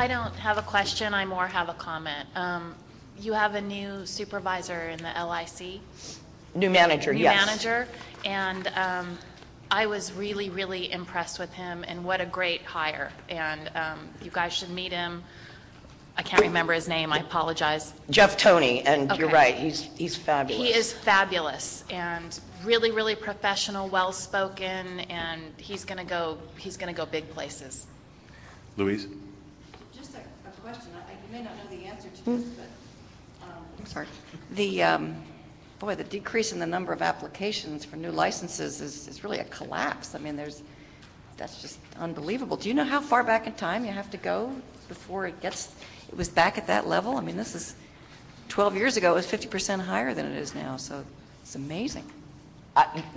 don't have a question, I more have a comment. You have a new supervisor in the LIC? New manager, New yes. manager, and I was really, really impressed with him, and what a great hire. And you guys should meet him. I can't remember his name, I apologize. Jeff Toney, and Okay. you're right, he's fabulous. He is fabulous and really, really professional, well-spoken, and he's going to go big places. Louise? Just a question. You may not know the answer to this, but I'm sorry. Boy, the decrease in the number of applications for new licenses is really a collapse. I mean, that's just unbelievable. Do you know how far back in time you have to go before it was back at that level? I mean, this is 12 years ago, it was 50% higher than it is now, so it's amazing.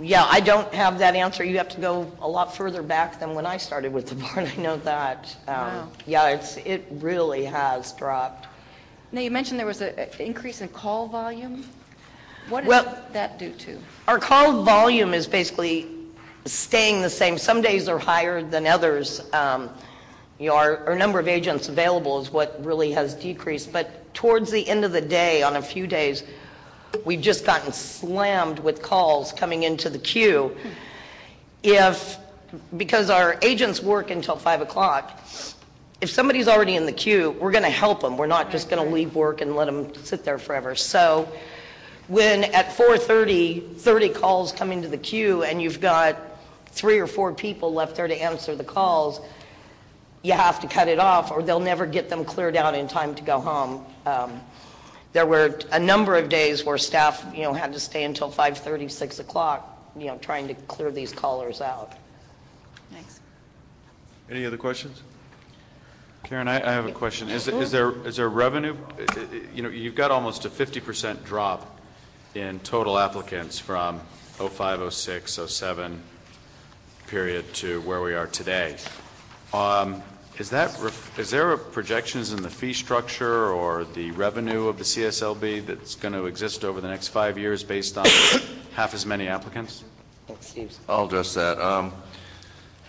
Yeah, I don't have that answer. You have to go a lot further back than when I started with the board. I know that. Wow. Yeah, it really has dropped. Now, you mentioned there was an increase in call volume. What does that do to? Our call volume is basically staying the same. Some days are higher than others. Our number of agents available is what really has decreased. But towards the end of the day, on a few days, we've just gotten slammed with calls coming into the queue. Because our agents work until 5 o'clock, if somebody's already in the queue, we're going to help them. We're not just going to leave work and let them sit there forever. So when at 4:30, 30 calls come into the queue and you've got 3 or 4 people left there to answer the calls, you have to cut it off or they'll never get them cleared out in time to go home. There were a number of days where staff, had to stay until 5:30, 6 o'clock, trying to clear these callers out. Thanks. Any other questions? Karen, I have a question. Is there revenue? You've got almost a 50% drop in total applicants from 05, 06, 07 period to where we are today. Is there projections in the fee structure or the revenue of the CSLB that's going to exist over the next 5 years based on half as many applicants? I'll address that.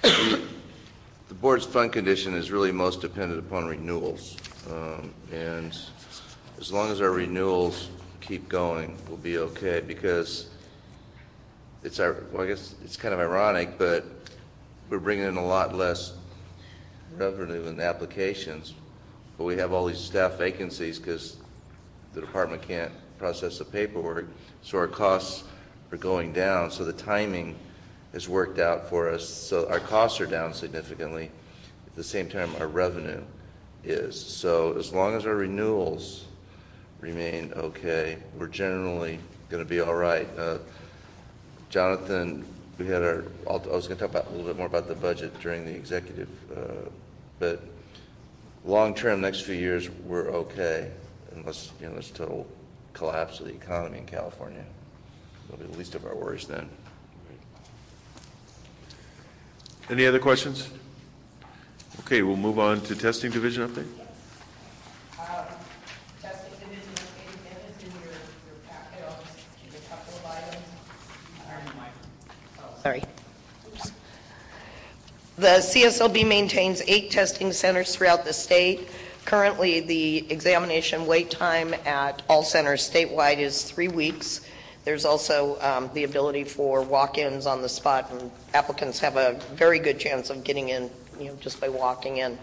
The board's fund condition is really most dependent upon renewals. And as long as our renewals keep going, we'll be okay because I guess it's kind of ironic, but we're bringing in a lot less revenue in applications, but we have all these staff vacancies because the department can't process the paperwork, so our costs are going down. So the timing has worked out for us. So our costs are down significantly. At the same time, our revenue is. So as long as our renewals remain okay, we're generally going to be all right. Jonathan, I was going to talk a little bit more about the budget during the executive, but long-term, next few years, we're okay, unless there's total collapse of the economy in California. That'll be the least of our worries then. Any other questions? Okay, we'll move on to testing division update. Testing division update again is in your packet. I'll just give a couple of items. Sorry. The CSLB maintains 8 testing centers throughout the state. Currently, the examination wait time at all centers statewide is 3 weeks. There's also the ability for walk-ins on the spot, and applicants have a very good chance of getting in, just by walking in.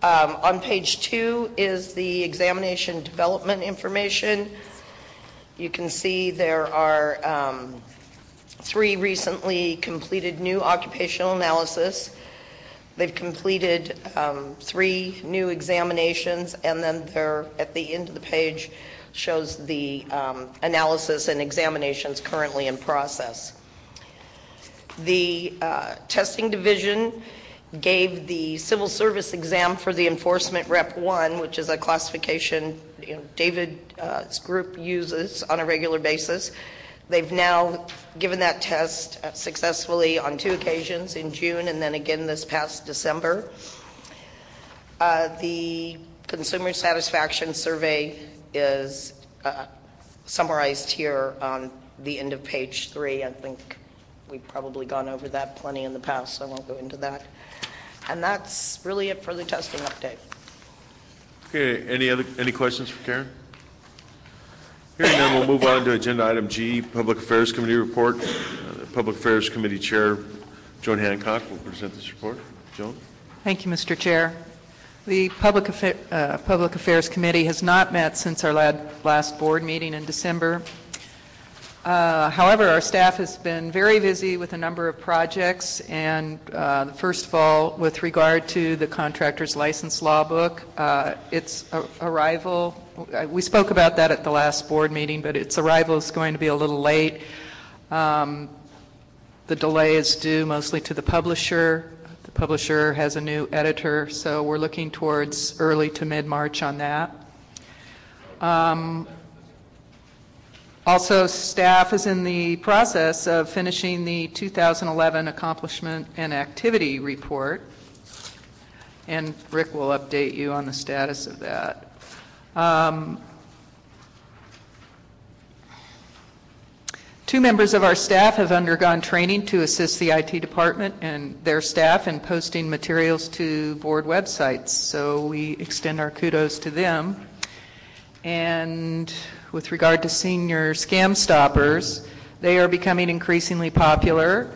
On page 2 is the examination development information. You can see there are 3 recently completed new occupational analysis. They've completed 3 new examinations, and then there at the end of the page shows the analysis and examinations currently in process. The testing division gave the civil service exam for the enforcement rep 1, which is a classification David's group uses on a regular basis. They've now given that test successfully on 2 occasions, in June and then again this past December. The consumer satisfaction survey is summarized here on the end of page 3. I think we've probably gone over that plenty in the past, so I won't go into that. And that's really it for the testing update. Okay, any questions for Karen? Hearing none, we'll move on to agenda item G, Public Affairs Committee report. The Public Affairs Committee Chair, Joan Hancock, will present this report. Joan? Thank you, Mr. Chair. The Public Affairs Committee has not met since our last board meeting in December. However, our staff has been very busy with a number of projects, and first of all, with regard to the Contractors License Law Book, its arrival, we spoke about that at the last board meeting, but its arrival is going to be a little late. The delay is due mostly to the publisher. The publisher has a new editor, so we're looking towards early to mid-March on that. Also, staff is in the process of finishing the 2011 Accomplishment and Activity Report, and Rick will update you on the status of that. Two members of our staff have undergone training to assist the IT department and their staff in posting materials to board websites, so we extend our kudos to them. And with regard to senior scam stoppers, they are becoming increasingly popular,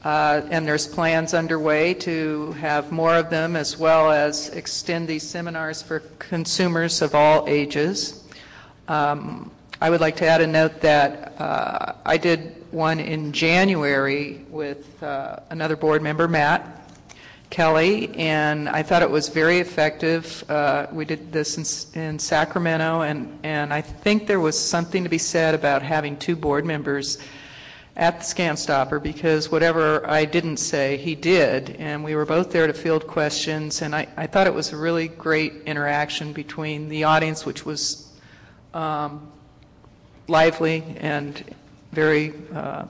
and there's plans underway to have more of them, as well as extend these seminars for consumers of all ages. I would like to add a note that I did one in January with another board member, Matt Kelly, and I thought it was very effective. We did this in Sacramento, and I think there was something to be said about having two board members at the Scam Stopper, because whatever I didn't say, he did, and we were both there to field questions, and I thought it was a really great interaction between the audience, which was lively and very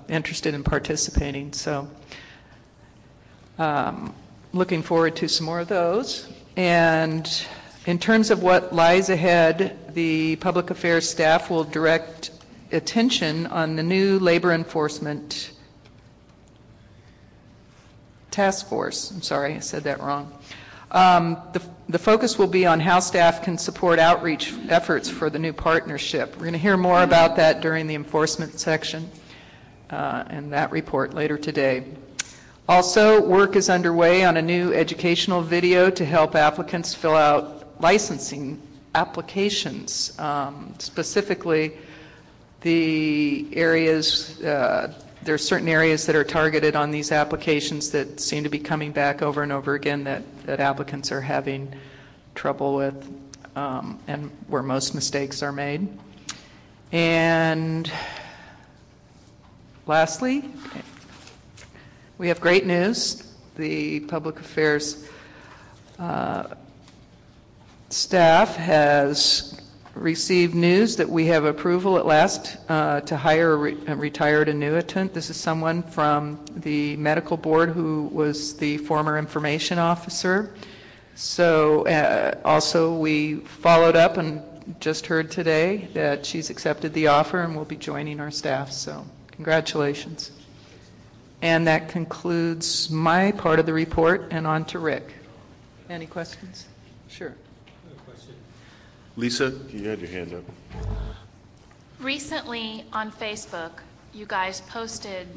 interested in participating. So looking forward to some more of those. And in terms of what lies ahead, the public affairs staff will direct attention on the new labor enforcement task force. I'm sorry, I said that wrong. The focus will be on how staff can support outreach efforts for the new partnership. We're going to hear more about that during the enforcement section and that report later today. Also, work is underway on a new educational video to help applicants fill out licensing applications, specifically the areas, there are certain areas that are targeted on these applications that seem to be coming back over and over again that applicants are having trouble with, and where most mistakes are made. And lastly, we have great news. The public affairs staff has received news that we have approval at last to hire a retired annuitant. This is someone from the medical board who was the former information officer. So also we followed up and just heard today that she's accepted the offer and will be joining our staff. So congratulations. And that concludes my part of the report, and on to Rick. Any questions? Sure. Lisa, you had your hand up. Recently on Facebook, you guys posted,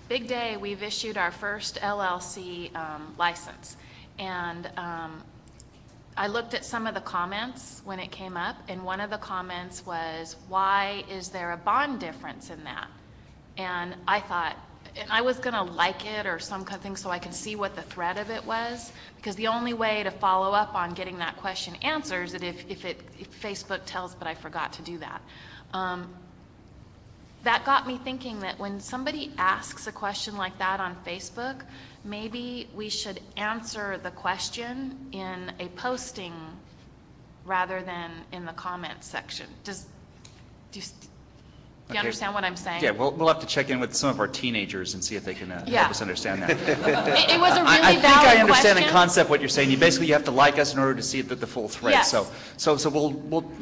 big day, we've issued our first LLC license. And I looked at some of the comments when it came up, and one of the comments was, why is there a bond difference in that? And I thought, and I was going to like it or some kind of thing so I can see what the thread of it was, because the only way to follow up on getting that question answered is that if Facebook tells, but I forgot to do that. That got me thinking that when somebody asks a question like that on Facebook, maybe we should answer the question in a posting rather than in the comments section. Do you understand what I'm saying? Yeah, we'll have to check in with some of our teenagers and see if they can help us understand that. It was a really I think valid I understand question. in concept what you're saying. You have to like us in order to see the full thread. Yes. So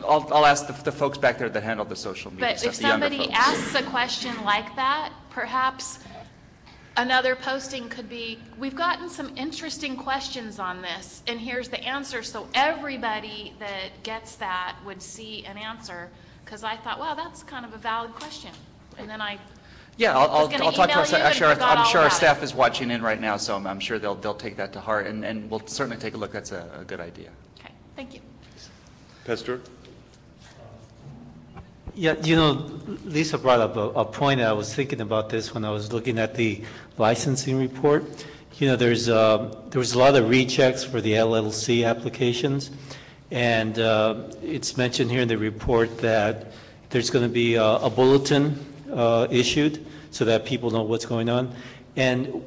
I'll ask the folks back there that handle the social media But stuff, if the younger somebody folks. asks a question like that, perhaps another posting could be, we've gotten some interesting questions on this, and here's the answer, so everybody that gets that would see an answer, because I thought, wow, that's kind of a valid question. And then I I'll talk to our staff. Actually, I'm sure our staff is is watching in right now, so I'm sure they'll take that to heart, and we'll certainly take a look. That's a good idea. Okay, thank you. Pastor? Yeah, Lisa brought up a point. I was thinking about this when I was looking at the licensing report. There was a lot of rechecks for the LLC applications, and it's mentioned here in the report that there's going to be a bulletin issued so that people know what's going on. And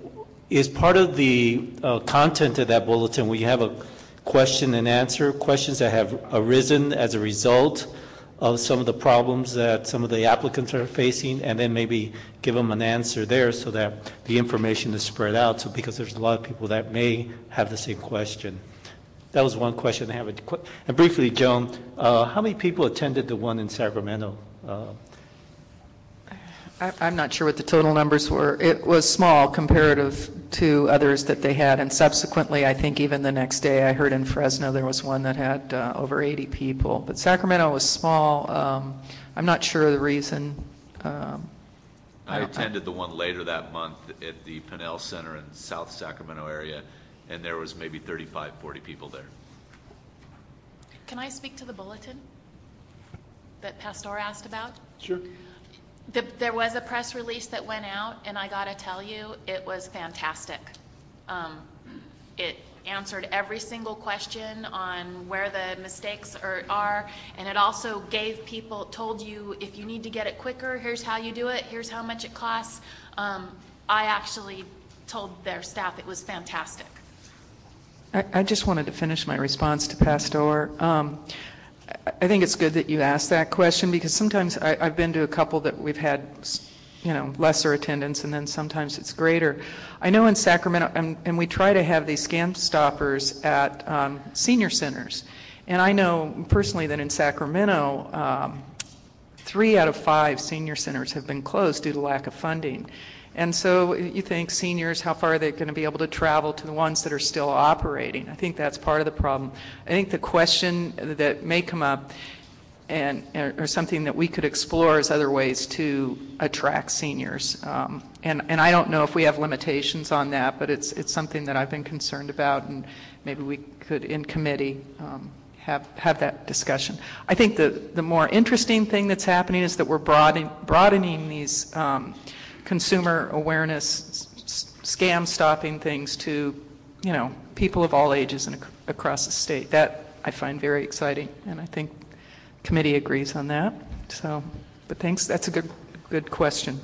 as part of the content of that bulletin, we have a question and answer, questions that have arisen as a result of some of the problems that some of the applicants are facing, and then maybe give them an answer there so that the information is spread out. So because there's a lot of people that may have the same question. That was one question I have. And briefly, Joan, how many people attended the one in Sacramento? I'm not sure what the total numbers were. It was small comparative to others that they had, and subsequently, I think even the next day, I heard in Fresno there was one that had over 80 people. But Sacramento was small. I'm not sure of the reason. I attended the one later that month at the Pinnell Center in South Sacramento area, and there was maybe 35, 40 people there. Can I speak to the bulletin that Pastor asked about? Sure. There was a press release that went out, and I got to tell you, it was fantastic. It answered every single question on where the mistakes are, and it also told you if you need to get it quicker, here's how you do it, here's how much it costs. I actually told their staff it was fantastic. I just wanted to finish my response to Pastor. I think it's good that you asked that question, because sometimes I've been to a couple that we've had, lesser attendance, and then sometimes it's greater. I know in Sacramento, and we try to have these scam stoppers at senior centers. And I know personally that in Sacramento, 3 out of 5 senior centers have been closed due to lack of funding. And so you think seniors, how far are they going to be able to travel to the ones that are still operating? I think that's part of the problem. I think the question that may come up or something that we could explore is other ways to attract seniors. And I don't know if we have limitations on that, but it's something that I've been concerned about, and maybe we could, in committee, have that discussion. I think the more interesting thing that's happening is that we're broadening these consumer awareness, scam stopping things to, people of all ages and across the state. That I find very exciting, and I think committee agrees on that. So, but thanks. That's a good question.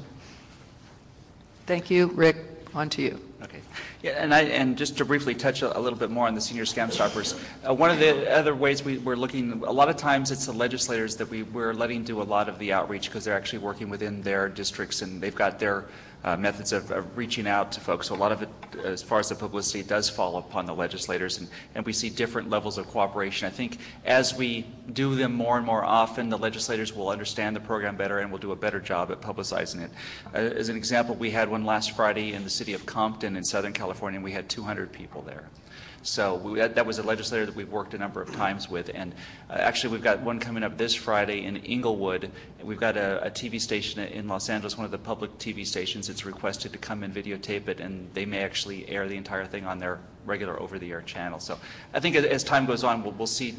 Thank you, Rick. On to you. Okay. Yeah, and just to briefly touch a little bit more on the senior scam stoppers, one of the other ways we're looking, a lot of times it's the legislators that we're letting do a lot of the outreach, because they're actually working within their districts, and they've got their methods of reaching out to folks. So a lot of it, as far as the publicity, does fall upon the legislators, and we see different levels of cooperation. I think as we do them more and more often, the legislators will understand the program better and will do a better job at publicizing it. As an example, we had one last Friday in the city of Compton in Southern California, and we had 200 people there. So that was a legislator that we've worked a number of times with, and actually we've got one coming up this Friday in Inglewood. We've got a TV station in Los Angeles, one of the public TV stations. It's requested to come and videotape it, and they may actually air the entire thing on their regular over-the-air channel. So I think as time goes on, we'll see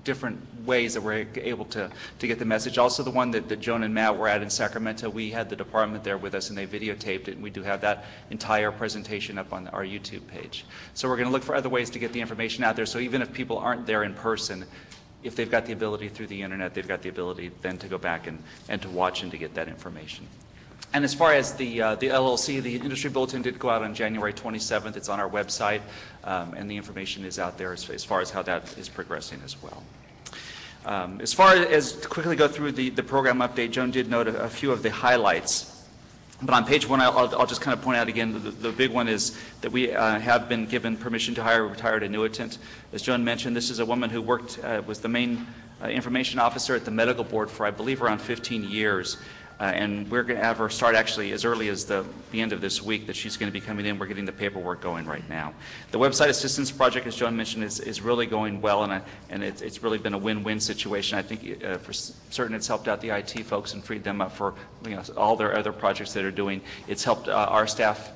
different ways that we're able to get the message. Also, the one that Joan and Matt were at in Sacramento, we had the department there with us, and they videotaped it, and we do have that entire presentation up on our YouTube page. So we're going to look for other ways to get the information out there. So even if people aren't there in person, if they've got the ability through the internet, they've got the ability then to go back and to watch and to get that information. And as far as the LLC, the industry bulletin did go out on January 27th. It's on our website, and the information is out there as far as how that is progressing as well. As far as to quickly go through the program update, Joan did note a few of the highlights. But on page 1, I'll just kind of point out again, the big one is that we have been given permission to hire a retired annuitant. As Joan mentioned, this is a woman who worked, was the main information officer at the medical board for, I believe, around 15 years. And we're going to have her start actually as early as the end of this week that she's going to be coming in. We're getting the paperwork going right now. The website assistance project, as Joan mentioned, is really going well, and it's really been a win-win situation. I think for certain it's helped out the IT folks and freed them up for all their other projects that they're doing. It's helped our staff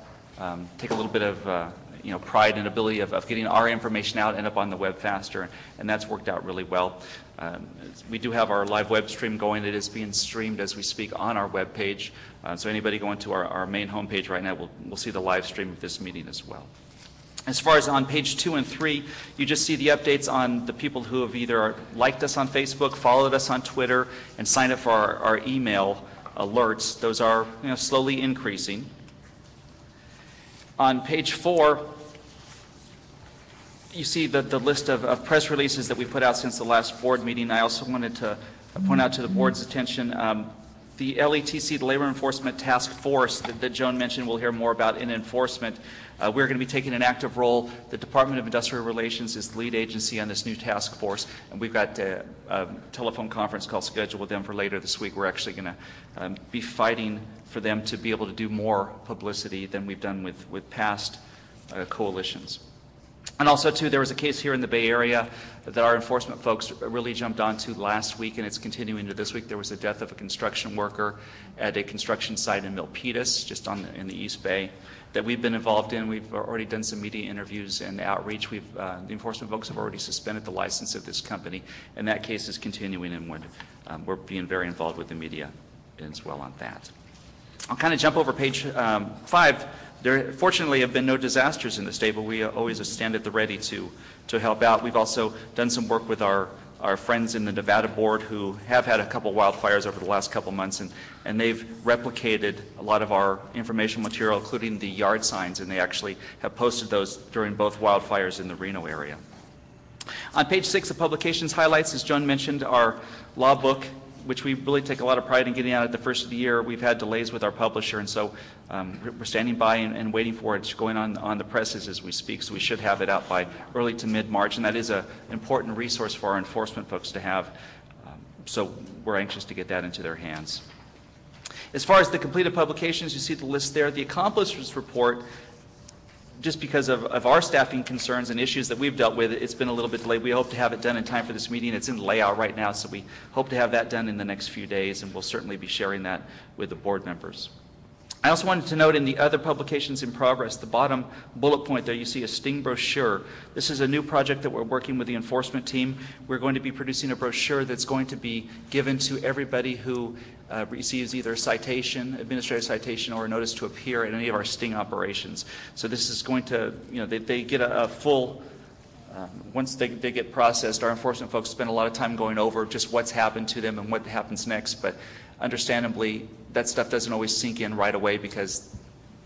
take a little bit of pride and ability of getting our information out and up on the web faster, and that's worked out really well. We do have our live web stream going. It is being streamed as we speak on our web page. So anybody going to our main home page right now will see the live stream of this meeting as well. As far as on page 2 and 3, you just see the updates on the people who have either liked us on Facebook, followed us on Twitter, and signed up for our email alerts. Those are slowly increasing. On page 4, you see the list of press releases that we put out since the last board meeting. I also wanted to point out to the board's attention the LETC, the Labor Enforcement Task Force that Joan mentioned we'll hear more about in enforcement. We're going to be taking an active role. The Department of Industrial Relations is the lead agency on this new task force, and we've got a telephone conference call scheduled with them for later this week. We're actually going to be fighting for them to be able to do more publicity than we've done with past coalitions. And also, too, there was a case here in the Bay Area that our enforcement folks really jumped onto last week, and it's continuing to this week. There was the death of a construction worker at a construction site in Milpitas, just in the East Bay, that we've been involved in. We've already done some media interviews and outreach. The enforcement folks have already suspended the license of this company, and that case is continuing, and we're being very involved with the media as well on that. I'll kind of jump over page 5. There fortunately have been no disasters in the state, but we always stand at the ready to help out. We've also done some work with our friends in the Nevada board who have had a couple wildfires over the last couple months, and they've replicated a lot of our information material, including the yard signs, and they actually have posted those during both wildfires in the Reno area. On page 6 of publications highlights, as Joan mentioned, our law book, which we really take a lot of pride in getting out at the first of the year. We've had delays with our publisher, and so we're standing by and waiting for it. It's going on the presses as we speak, so we should have it out by early to mid-March, and that is an important resource for our enforcement folks to have, so we're anxious to get that into their hands. As far as the completed publications, you see the list there. The accomplishments report, just because of our staffing concerns and issues that we've dealt with, it's been a little bit delayed. We hope to have it done in time for this meeting. It's in layout right now, so we hope to have that done in the next few days, and we'll certainly be sharing that with the board members. I also wanted to note in the other publications in progress, the bottom bullet point there, you see a sting brochure. This is a new project that we're working with the enforcement team. We're going to be producing a brochure that's going to be given to everybody who receives either a citation, administrative citation, or a notice to appear at any of our sting operations. So this is going to, they get a full, once they get processed, our enforcement folks spend a lot of time going over just what's happened to them and what happens next, but understandably, that stuff doesn't always sink in right away because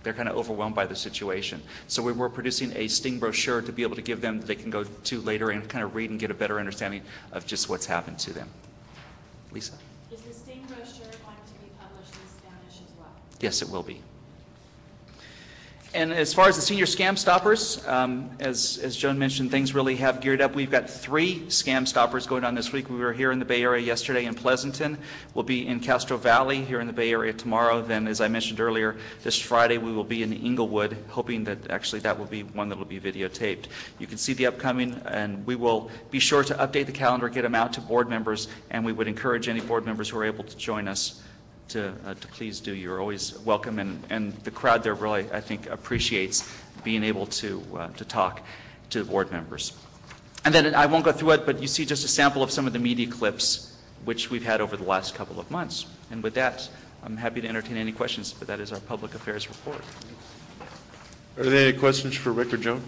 they're kind of overwhelmed by the situation. So we're producing a sting brochure to be able to give them that they can go to later and kind of read and get a better understanding of just what's happened to them. Lisa? Is the sting brochure going to be published in Spanish as well? Yes, it will be. And as far as the senior scam stoppers, as Joan mentioned, things really have geared up. We've got 3 scam stoppers going on this week. We were here in the Bay Area yesterday in Pleasanton. We'll be in Castro Valley here in the Bay Area tomorrow. Then, as I mentioned earlier, this Friday we will be in Inglewood, hoping that actually that will be one that will be videotaped. You can see the upcoming, and we will be sure to update the calendar, get them out to board members, and we would encourage any board members who are able to join us to please do. You're always welcome, and the crowd there really, I think, appreciates being able to talk to the board members. And then I won't go through it, but you see just a sample of some of the media clips which we've had over the last couple of months. And with that, I'm happy to entertain any questions, but that is our public affairs report. Are there any questions for Rick or Joan?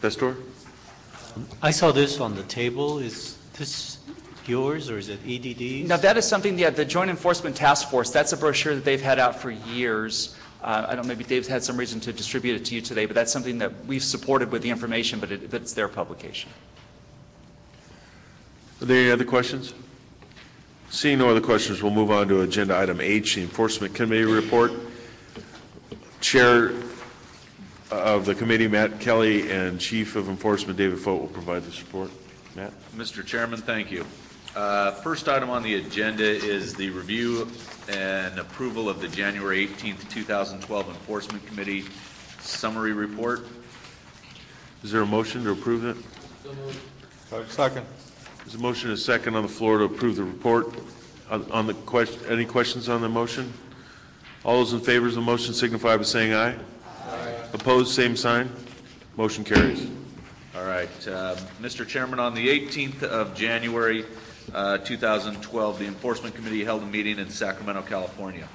Pastor? I saw this on the table. Is this yours, or is it EDD's? Now, that is something, the Joint Enforcement Task Force, that's a brochure that they've had out for years. I don't know, maybe Dave's had some reason to distribute it to you today, but that's something that we've supported with the information, but it's their publication. Are there any other questions? Seeing no other questions, we'll move on to agenda item H, the Enforcement Committee report. Chair of the committee, Matt Kelly, and Chief of Enforcement, David Fote, will provide this report. Matt? Mr. Chairman, thank you. First item on the agenda is the review and approval of the January 18th, 2012 Enforcement Committee summary report. Is there a motion to approve that? Second. There's a motion and a second on the floor to approve the report. On the question, any questions on the motion? All those in favor of the motion signify by saying aye. Aye. Opposed, same sign. Motion carries. All right, Mr. Chairman, on the 18th of January 2012, the Enforcement Committee held a meeting in Sacramento, California.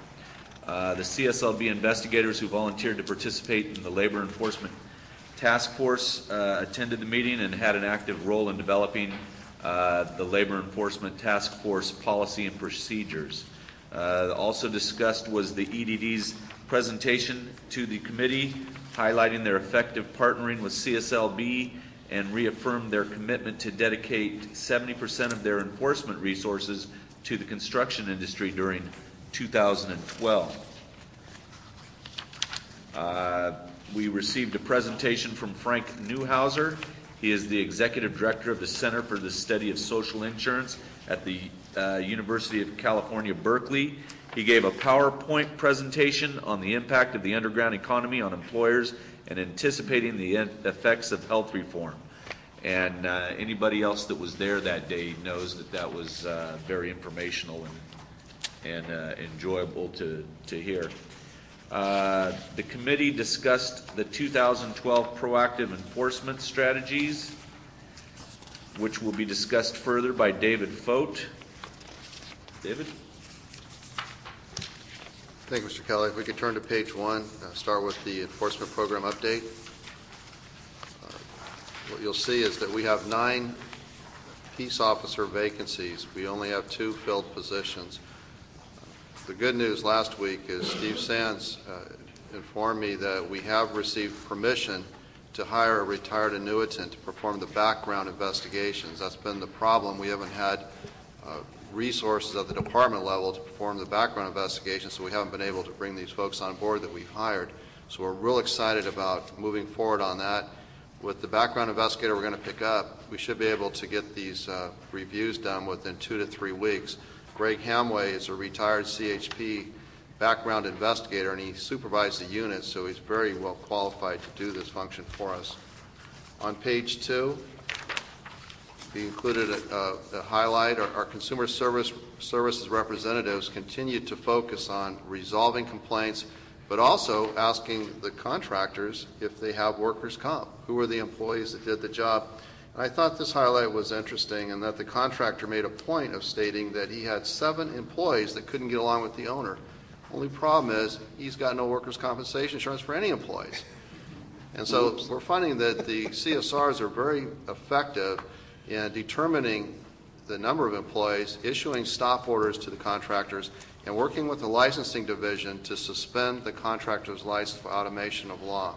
The CSLB investigators who volunteered to participate in the Labor Enforcement Task Force attended the meeting and had an active role in developing the Labor Enforcement Task Force policy and procedures. Also discussed was the EDD's presentation to the committee, highlighting their effective partnering with CSLB and reaffirmed their commitment to dedicate 70% of their enforcement resources to the construction industry during 2012. We received a presentation from Frank Newhauser. He is the Executive Director of the Center for the Study of Social Insurance at the University of California, Berkeley. He gave a PowerPoint presentation on the impact of the underground economy on employers and anticipating the effects of health reform. And anybody else that was there that day knows that that was very informational and enjoyable to hear. The committee discussed the 2012 proactive enforcement strategies, which will be discussed further by David Fote. David? Thank you, Mr. Kelly. If we could turn to page 1, start with the enforcement program update. What you'll see is that we have 9 peace officer vacancies. We only have 2 filled positions. The good news last week is Steve Sands informed me that we have received permission to hire a retired annuitant to perform the background investigations. That's been the problem. We haven't had resources at the department level to perform the background investigation, so we haven't been able to bring these folks on board that we've hired. So we're real excited about moving forward on that. With the background investigator we're going to pick up, we should be able to get these reviews done within 2 to 3 weeks. Greg Hamway is a retired CHP background investigator, and he supervised the unit, so he's very well qualified to do this function for us. On page 2, we included a highlight. Our consumer services representatives continue to focus on resolving complaints, but also asking the contractors if they have workers' comp. Who are the employees that did the job? And I thought this highlight was interesting, and that the contractor made a point of stating that he had 7 employees that couldn't get along with the owner. Only problem is he's got no workers' compensation insurance for any employees. And so we're finding that the CSRs are very effective in determining the number of employees, issuing stop orders to the contractors, and working with the licensing division to suspend the contractor's license for automation of law.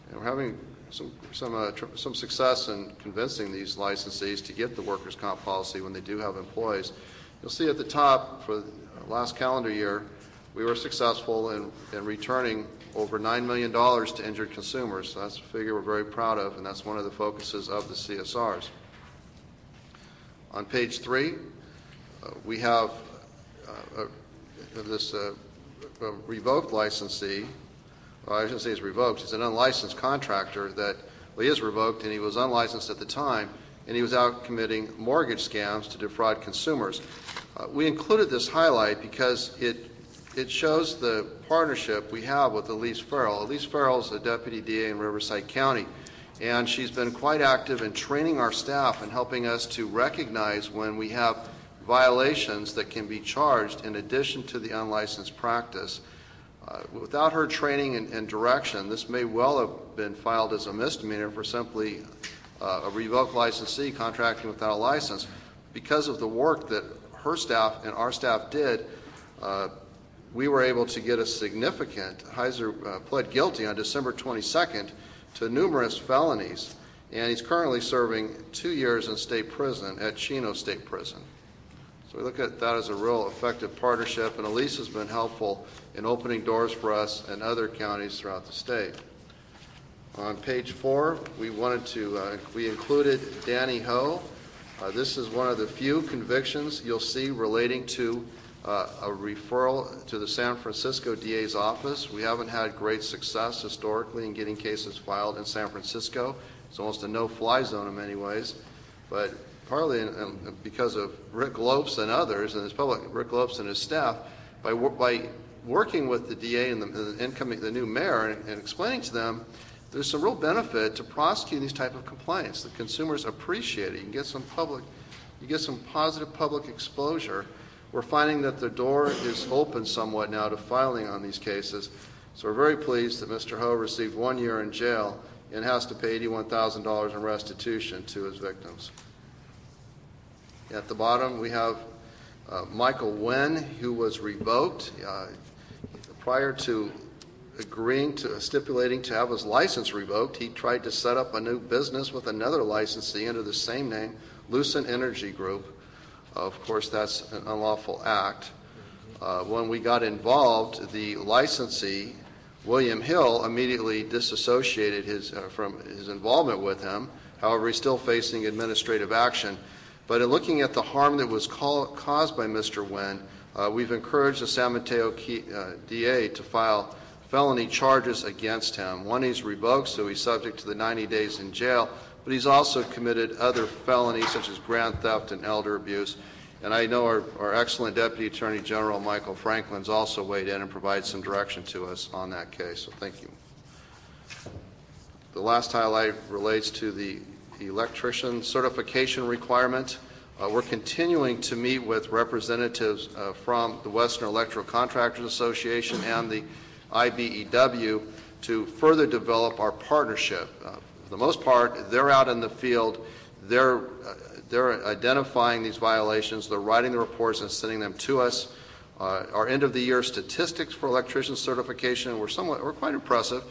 And we're having some success in convincing these licensees to get the workers' comp policy when they do have employees. You'll see at the top, for the last calendar year, we were successful in returning over $9 million to injured consumers. So that's a figure we're very proud of, and that's one of the focuses of the CSRs. On page 3, we have this revoked licensee. Well, I shouldn't say he's revoked. He's an unlicensed contractor that, well, he is revoked, and he was unlicensed at the time, and he was out committing mortgage scams to defraud consumers. We included this highlight because it shows the partnership we have with Elise Farrell. Elise Farrell is a deputy DA in Riverside County, and she's been quite active in training our staff and helping us to recognize when we have violations that can be charged in addition to the unlicensed practice. Without her training and direction, this may well have been filed as a misdemeanor for simply a revoked licensee contracting without a license. Because of the work that her staff and our staff did, we were able to get a significant. Heiser pled guilty on December 22nd to numerous felonies, and he's currently serving 2 years in state prison at Chino State Prison. So we look at that as a real effective partnership, and Elise has been helpful in opening doors for us and other counties throughout the state. On page 4, we included Danny Ho. This is one of the few convictions you'll see relating to a referral to the San Francisco DA's office. We haven't had great success historically in getting cases filed in San Francisco. It's almost a no-fly zone in many ways, but partly because of Rick Lopes and others, and Rick Lopes and his staff, by working with the DA and the new mayor and explaining to them there's some real benefit to prosecuting these type of complaints. The consumers appreciate it. You can get some positive public exposure. We're finding that the door is open somewhat now to filing on these cases. So we're very pleased that Mr. Ho received 1 year in jail and has to pay $81,000 in restitution to his victims. At the bottom, we have Michael Nguyen, who was revoked prior to stipulating to have his license revoked. He tried to set up a new business with another licensee under the same name, Lucent Energy Group. Of course, that's an unlawful act. When we got involved, the licensee, William Hill, immediately disassociated from his involvement with him. However, he's still facing administrative action. But in looking at the harm that was caused by Mr. Nguyen, we've encouraged the San Mateo DA to file felony charges against him. One, he's revoked, so he's subject to the 90 days in jail, but he's also committed other felonies such as grand theft and elder abuse. And I know our excellent Deputy Attorney General, Michael Franklin's also weighed in and provided some direction to us on that case, so thank you. The last highlight relates to the electrician certification requirement. We're continuing to meet with representatives from the Western Electrical Contractors Association and the IBEW to further develop our partnership. For the most part, they're out in the field. They're identifying these violations. They're writing the reports and sending them to us. Our end-of-the-year statistics for electrician certification were quite impressive.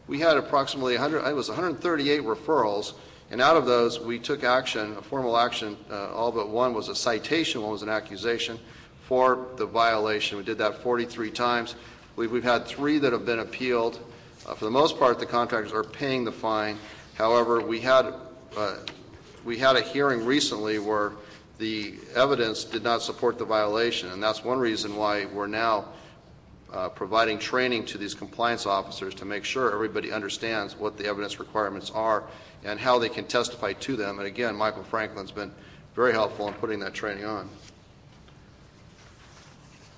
We had approximately 138 referrals, and out of those, we took action, a formal action. All but one was a citation, one was an accusation for the violation. We did that 43 times. We've had 3 that have been appealed. For the most part, the contractors are paying the fine. However, we had a hearing recently where the evidence did not support the violation, and that's one reason why we're now providing training to these compliance officers to make sure everybody understands what the evidence requirements are and how they can testify to them. And again, Michael Franklin's been very helpful in putting that training on.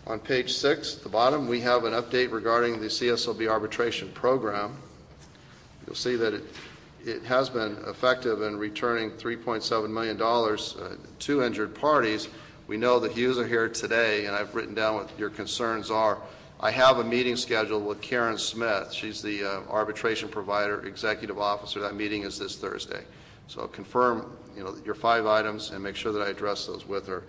On page 6, at the bottom, we have an update regarding the CSLB arbitration program. You'll see that it has been effective in returning $3.7 million to injured parties. We know that Hughes are here today, and I've written down what your concerns are. I have a meeting scheduled with Karen Smith. She's the arbitration provider, executive officer. That meeting is this Thursday. So confirm, your 5 items and make sure that I address those with her.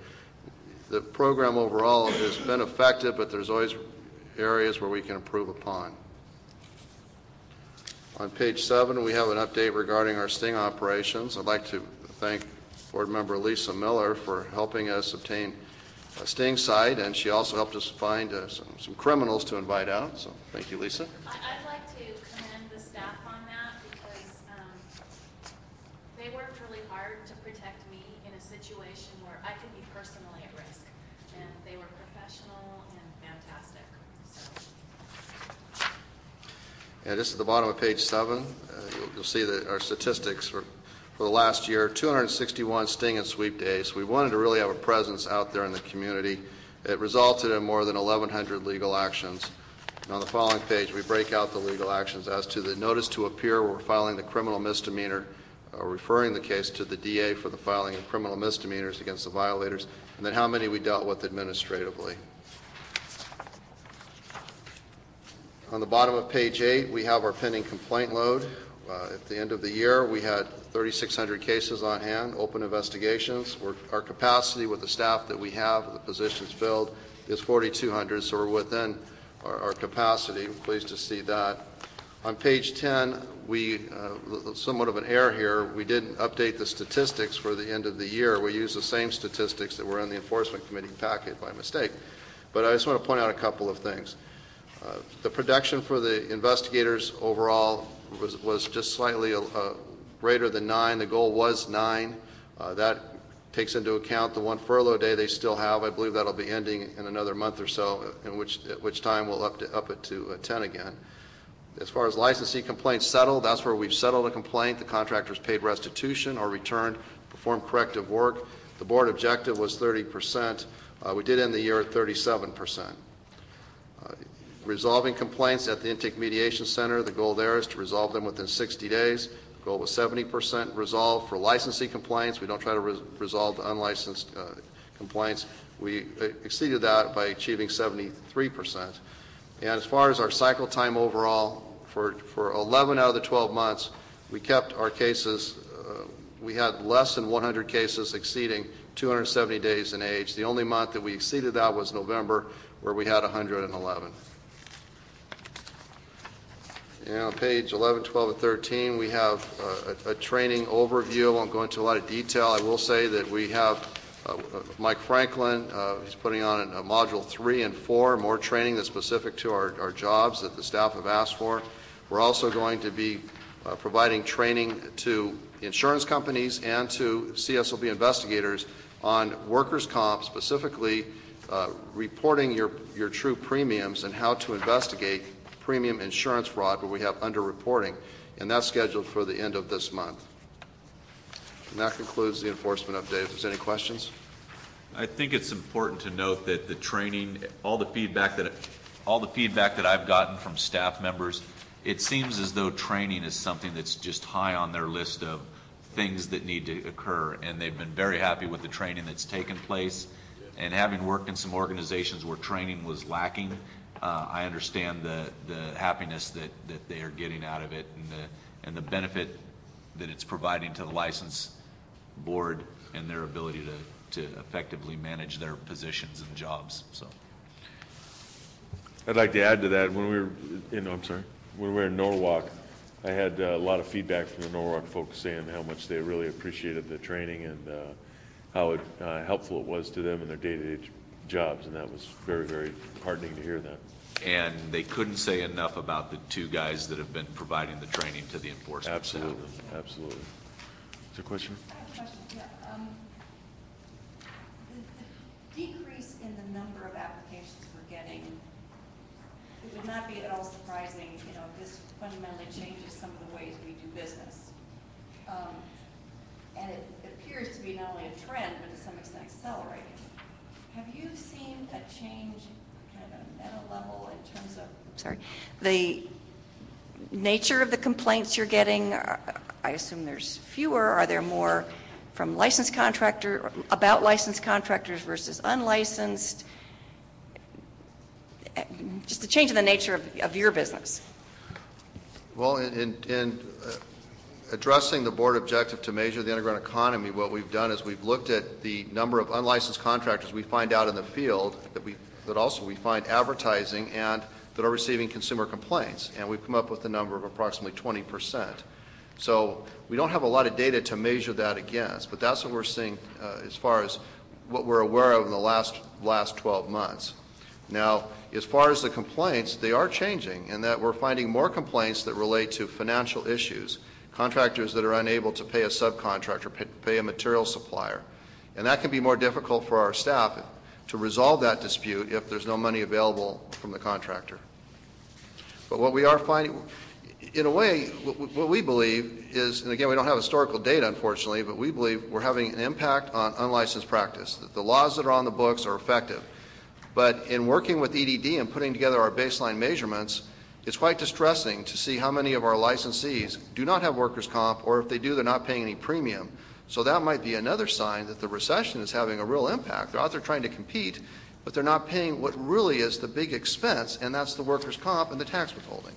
The program overall has been effective, but there's always areas where we can improve upon. On page 7, we have an update regarding our sting operations. I'd like to thank Board Member Lisa Miller for helping us obtain a sting site, and she also helped us find some criminals to invite out. So thank you, Lisa. I'd like to commend the staff on that because they worked really hard to protect me in a situation where I could be personally at risk, and they were professional and fantastic. So. And just at the bottom of page 7, you'll see that our statistics for the last year, 261 sting and sweep days. We wanted to really have a presence out there in the community. It resulted in more than 1,100 legal actions. And on the following page, we break out the legal actions as to the notice to appear. We're filing the criminal misdemeanor, referring the case to the DA for the filing of criminal misdemeanors against the violators, and then how many we dealt with administratively. On the bottom of page 8, we have our pending complaint load. At the end of the year, we had 3,600 cases on hand, open investigations. Our capacity with the staff that we have, the positions filled, is 4,200, so we're within our capacity. We're pleased to see that. On page 10, we, somewhat of an error here, we didn't update the statistics for the end of the year. We used the same statistics that were in the Enforcement Committee packet by mistake. But I just want to point out a couple of things. The production for the investigators overall was just slightly greater than 9. The goal was 9. That takes into account the one furlough day they still have. I believe that'll be ending in another month or so, at which time we'll up it to 10 again. As far as licensee complaints settled, that's where we've settled a complaint. The contractor's paid restitution or returned, performed corrective work. The board objective was 30%. We did end the year at 37%. Resolving complaints at the Intake Mediation Center, the goal there is to resolve them within 60 days. The goal was 70% resolved for licensee complaints. We don't try to resolve the unlicensed complaints. We exceeded that by achieving 73%. And as far as our cycle time overall, for 11 out of the 12 months, we kept our cases, we had less than 100 cases exceeding 270 days in age. The only month that we exceeded that was November, where we had 111. And on page 11, 12, and 13, we have a training overview. I won't go into a lot of detail. I will say that we have Mike Franklin, he's putting on a module 3 and 4, more training that's specific to our jobs that the staff have asked for. We're also going to be providing training to insurance companies and to CSLB investigators on workers' comp, specifically reporting your true premiums and how to investigate premium insurance fraud where we have underreporting, and that's scheduled for the end of this month. And that concludes the enforcement update. If there's any questions. I think it's important to note that the training, all the feedback that I've gotten from staff members, it seems as though training is something that's just high on their list of things that need to occur, and they've been very happy with the training that's taken place. And having worked in some organizations where training was lacking, I understand the happiness that they are getting out of it, and the benefit that it's providing to the license board and their ability to effectively manage their positions and jobs. So, I'd like to add to that. When we were in Norwalk, I had a lot of feedback from the Norwalk folks saying how much they really appreciated the training and how helpful it was to them in their day-to-day jobs, and that was very, very heartening to hear that. And they couldn't say enough about the 2 guys that have been providing the training to the enforcement Absolutely, staff. Absolutely. Is there a question? I have a question, yeah. The decrease in the number of applications we're getting, it would not be at all surprising, this fundamentally changes some of the ways we do business. And it appears to be not only a trend, but to some extent accelerating. Have you seen a change kind of at a meta level in terms of the nature of the complaints you're getting? I assume there's fewer. Are there more from licensed contractor, about licensed contractors versus unlicensed? Just a change in the nature of your business. Well, in addressing the board objective to measure the underground economy, what we've done is we've looked at the number of unlicensed contractors we find out in the field that also we find advertising and that are receiving consumer complaints, and we've come up with a number of approximately 20%. So we don't have a lot of data to measure that against, but that's what we're seeing as far as what we're aware of in the last 12 months. Now, as far as the complaints, they are changing in that we're finding more complaints that relate to financial issues, contractors that are unable to pay a subcontractor, pay a material supplier. And that can be more difficult for our staff to resolve that dispute if there's no money available from the contractor. But what we are finding, in a way, what we believe is, and again, we don't have historical data, unfortunately, but we believe we're having an impact on unlicensed practice, that the laws that are on the books are effective. But in working with EDD and putting together our baseline measurements, it's quite distressing to see how many of our licensees do not have workers' comp, or if they do, they're not paying any premium. So that might be another sign that the recession is having a real impact. They're out there trying to compete, but they're not paying what really is the big expense, and that's the workers' comp and the tax withholding.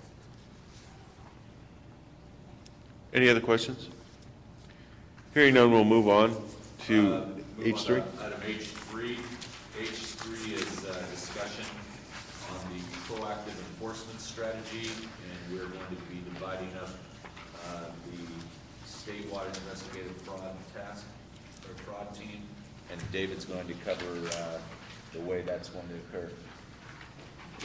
Any other questions? Hearing none, we'll move on to H3. Item H3. H3 is discussion on the proactive enforcement strategy, and we're going to be dividing up the statewide investigative fraud task or fraud team, and David's going to cover the way that's going to occur.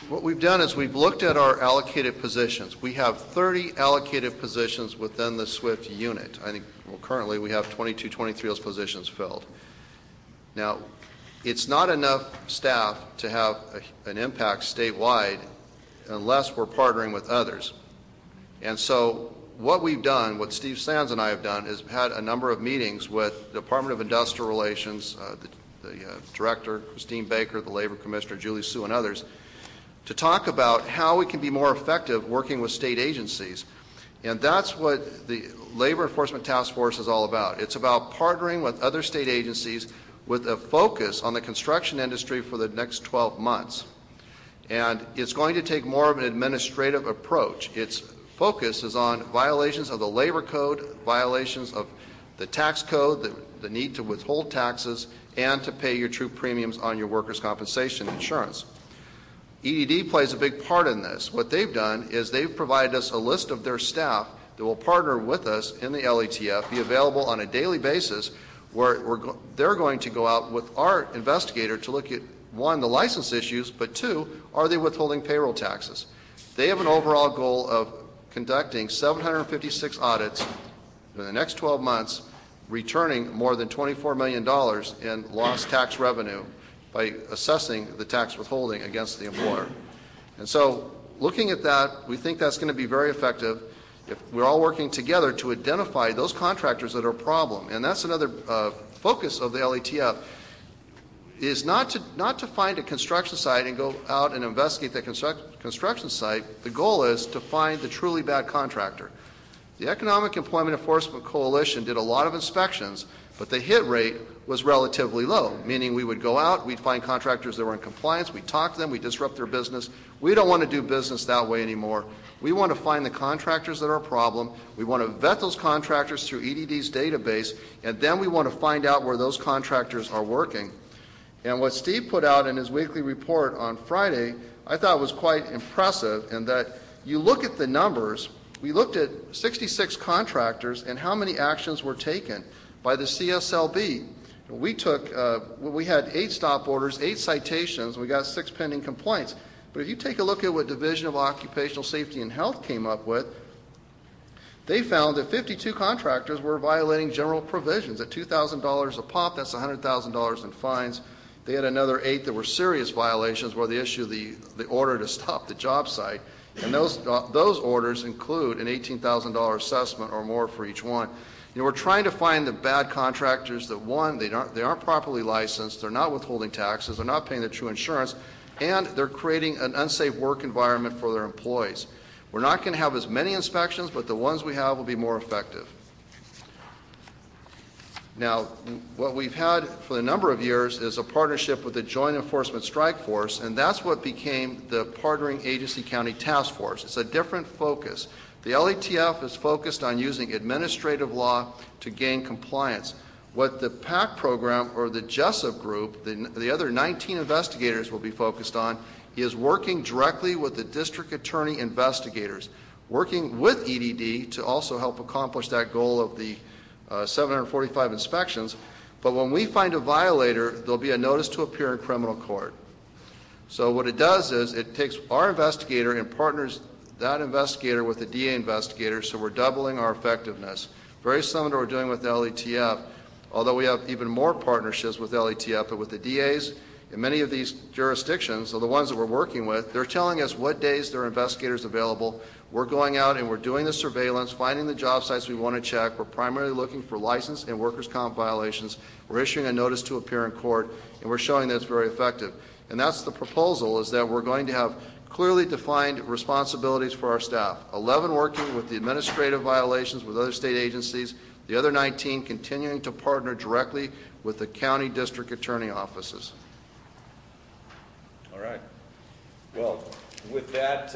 What we've done is we've looked at our allocated positions. We have 30 allocated positions within the SWIFT unit. I think, well, currently we have 22, 23 of those positions filled. Now, it's not enough staff to have an impact statewide unless we're partnering with others. And so what we've done, what Steve Sands and I have done, is had a number of meetings with the Department of Industrial Relations, the Director, Christine Baker, the Labor Commissioner, Julie Sue, and others, to talk about how we can be more effective working with state agencies. And that's what the Labor Enforcement Task Force is all about. It's about partnering with other state agencies with a focus on the construction industry for the next 12 months. And it's going to take more of an administrative approach. Its focus is on violations of the labor code, violations of the tax code, the need to withhold taxes, and to pay your true premiums on your workers' compensation insurance. EDD plays a big part in this. What they've done is they've provided us a list of their staff that will partner with us in the LETF, be available on a daily basis, where they're going to go out with our investigator to look at, one, the license issues, but two, are they withholding payroll taxes? They have an overall goal of conducting 756 audits in the next 12 months, returning more than $24 million in lost tax revenue by assessing the tax withholding against the employer. And so looking at that, we think that's going to be very effective if we're all working together to identify those contractors that are a problem. And that's another focus of the LETF, is not to find a construction site and go out and investigate that construction site. The goal is to find the truly bad contractor. The Economic Employment Enforcement Coalition did a lot of inspections, but the hit rate was relatively low, meaning we would go out, we'd find contractors that were in compliance, we'd talk to them, we'd disrupt their business. We don't want to do business that way anymore. We want to find the contractors that are a problem. We want to vet those contractors through EDD's database, and then we want to find out where those contractors are working. And what Steve put out in his weekly report on Friday, I thought was quite impressive, in that you look at the numbers. We looked at 66 contractors and how many actions were taken by the CSLB. We had 8 stop orders, 8 citations, we got 6 pending complaints. But if you take a look at what Division of Occupational Safety and Health came up with, they found that 52 contractors were violating general provisions at $2,000 a pop. That's $100,000 in fines. They had another 8 that were serious violations where they issued the order to stop the job site. And those orders include an $18,000 assessment or more for each one. You know, we're trying to find the bad contractors that, one, they aren't properly licensed, they're not withholding taxes, they're not paying their true insurance, and they're creating an unsafe work environment for their employees. We're not going to have as many inspections, but the ones we have will be more effective. Now, what we've had for a number of years is a partnership with the Joint Enforcement Strike Force, and that's what became the Partnering Agency County Task Force. It's a different focus. The LETF is focused on using administrative law to gain compliance. What the PAC program, or the Jessup group, the other 19 investigators will be focused on, is working directly with the district attorney investigators, working with EDD to also help accomplish that goal of the 745 inspections. But when we find a violator, there'll be a notice to appear in criminal court. So what it does is it takes our investigator and partners that investigator with the DA investigator, so we're doubling our effectiveness. Very similar to what we're doing with LETF, although we have even more partnerships with LETF, but with the DAs in many of these jurisdictions, so the ones that we're working with, they're telling us what days there are investigators available. We're going out and we're doing the surveillance, finding the job sites we want to check. We're primarily looking for license and workers' comp violations. We're issuing a notice to appear in court, and we're showing that it's very effective. And that's the proposal, is that we're going to have clearly defined responsibilities for our staff. 11 working with the administrative violations with other state agencies, the other 19 continuing to partner directly with the county district attorney offices. All right. Well, with that,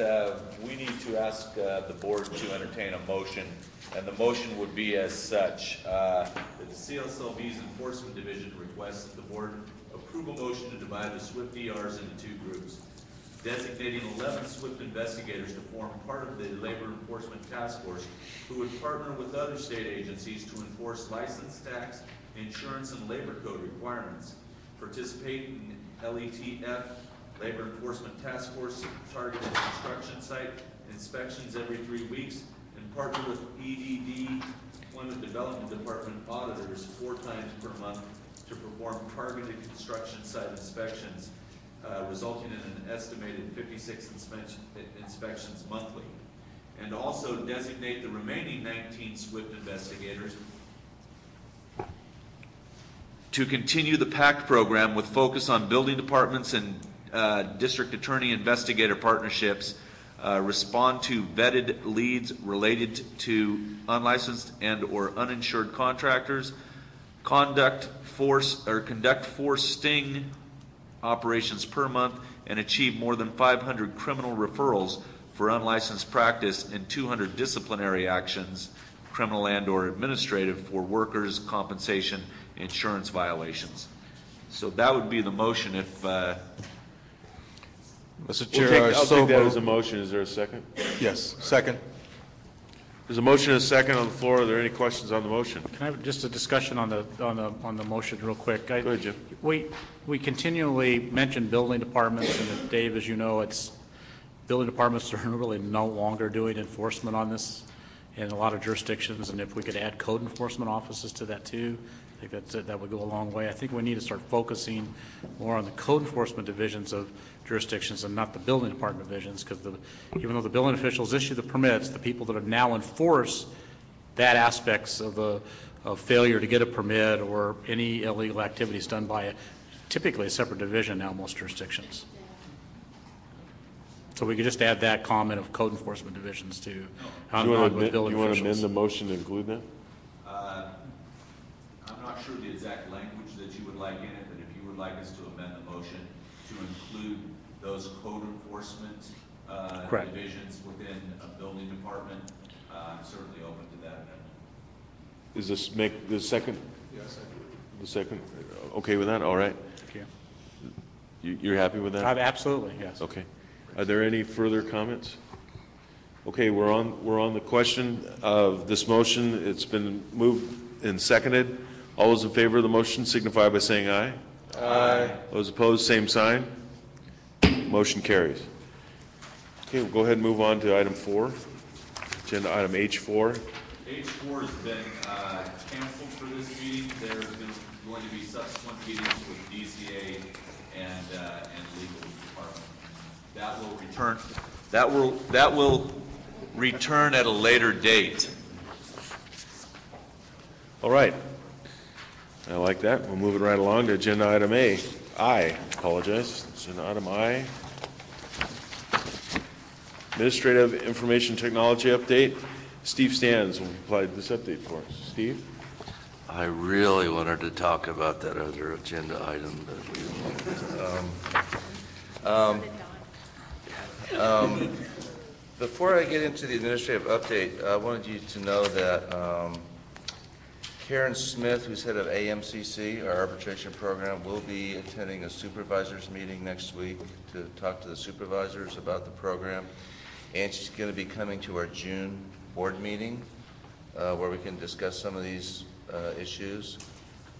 we need to ask the board to entertain a motion, and the motion would be as such. That the CSLB's Enforcement Division requests that the board approve a motion to divide the SWIFT ERs into 2 groups. designating 11 SWIFT investigators to form part of the Labor Enforcement Task Force who would partner with other state agencies to enforce license, tax, insurance, and labor code requirements. Participate in LETF, Labor Enforcement Task Force, targeted construction site inspections every 3 weeks, and partner with EDD, Employment Development Department auditors 4 times per month to perform targeted construction site inspections, resulting in an estimated 56 inspections monthly. And also designate the remaining 19 SWIFT investigators to continue the PACT program with focus on building departments and district attorney investigator partnerships, respond to vetted leads related to unlicensed and or uninsured contractors, conduct 4 sting operations per month, and achieve more than 500 criminal referrals for unlicensed practice and 200 disciplinary actions, criminal and or administrative, for workers' compensation insurance violations. So that would be the motion if... Mr. Chair, I'll take that as a motion. Is there a second? Yes, second. There's a motion and a second on the floor. Are there any questions on the motion? Can I have just a discussion on the motion real quick? Go ahead, Jim. We continually mention building departments, and Dave, as you know, it's building departments are really no longer doing enforcement on this in a lot of jurisdictions, and if we could add code enforcement offices to that too, I think that would go a long way. I think we need to start focusing more on the code enforcement divisions of jurisdictions and not the building department divisions, because even though the building officials issue the permits, the people that are now enforce that aspects of failure to get a permit or any illegal activities done by typically a separate division now in most jurisdictions. So we could just add that comment of code enforcement divisions to Do you want to amend the motion to include that? I'm not sure the exact language that you would like in it, but if you would like us to amend the motion to include those code enforcement divisions within a building department, I'm certainly open to that amendment. Is this make the second? Yes, I do. The second? Okay with that? All right. Thank you. You're happy with that? Absolutely, yes. Okay. Are there any further comments? Okay, we're on the question of this motion. It's been moved and seconded. All those in favor of the motion signify by saying aye. Aye. Those opposed, same sign. Motion carries. Okay, we'll go ahead and move on to item 4, agenda item H4. H4 has been canceled for this meeting. There's going to be subsequent meetings with DCA and legal department. That will return. That will return at a later date. All right. I like that. We'll move it right along to agenda item I. Apologize. Agenda item I. Administrative Information Technology Update. Steve Stans will provide this update for us. Steve? I really wanted to talk about that other agenda item that we before I get into the administrative update, I wanted you to know that Karen Smith, who's head of AMCC, our arbitration program, will be attending a supervisors meeting next week to talk to the supervisors about the program. And she's going to be coming to our June board meeting where we can discuss some of these issues.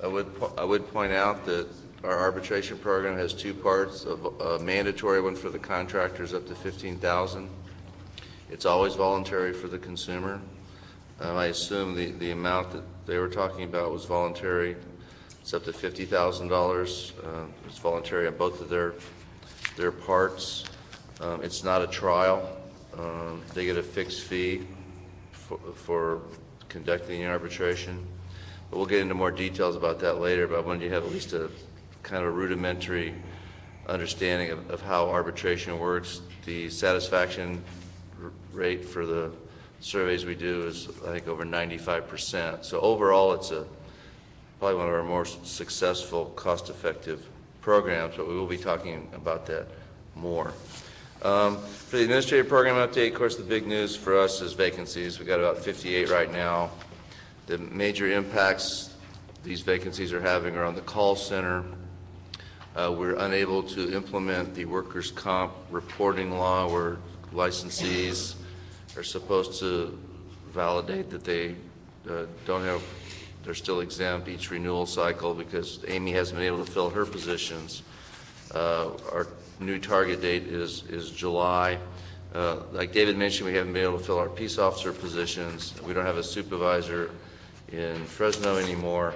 I would point out that our arbitration program has 2 parts: a mandatory one for the contractors up to $15,000. It's always voluntary for the consumer. I assume the amount that they were talking about was voluntary. It's up to $50,000. It's voluntary on both of their parts. It's not a trial. They get a fixed fee for conducting the arbitration. But we'll get into more details about that later, but I wanted you to have at least a kind of rudimentary understanding of how arbitration works. The satisfaction rate for the surveys we do is, I think, over 95%. So overall, it's probably one of our more successful, cost-effective programs, but we will be talking about that more. For the administrative program update, of course, the big news for us is vacancies. We've got about 58 right now. The major impacts these vacancies are having are on the call center, We're unable to implement the workers' comp reporting law where licensees are supposed to validate that they they're still exempt each renewal cycle because Amy hasn't been able to fill her positions. Our new target date is July. Like David mentioned, we haven't been able to fill our peace officer positions. We don't have a supervisor in Fresno anymore.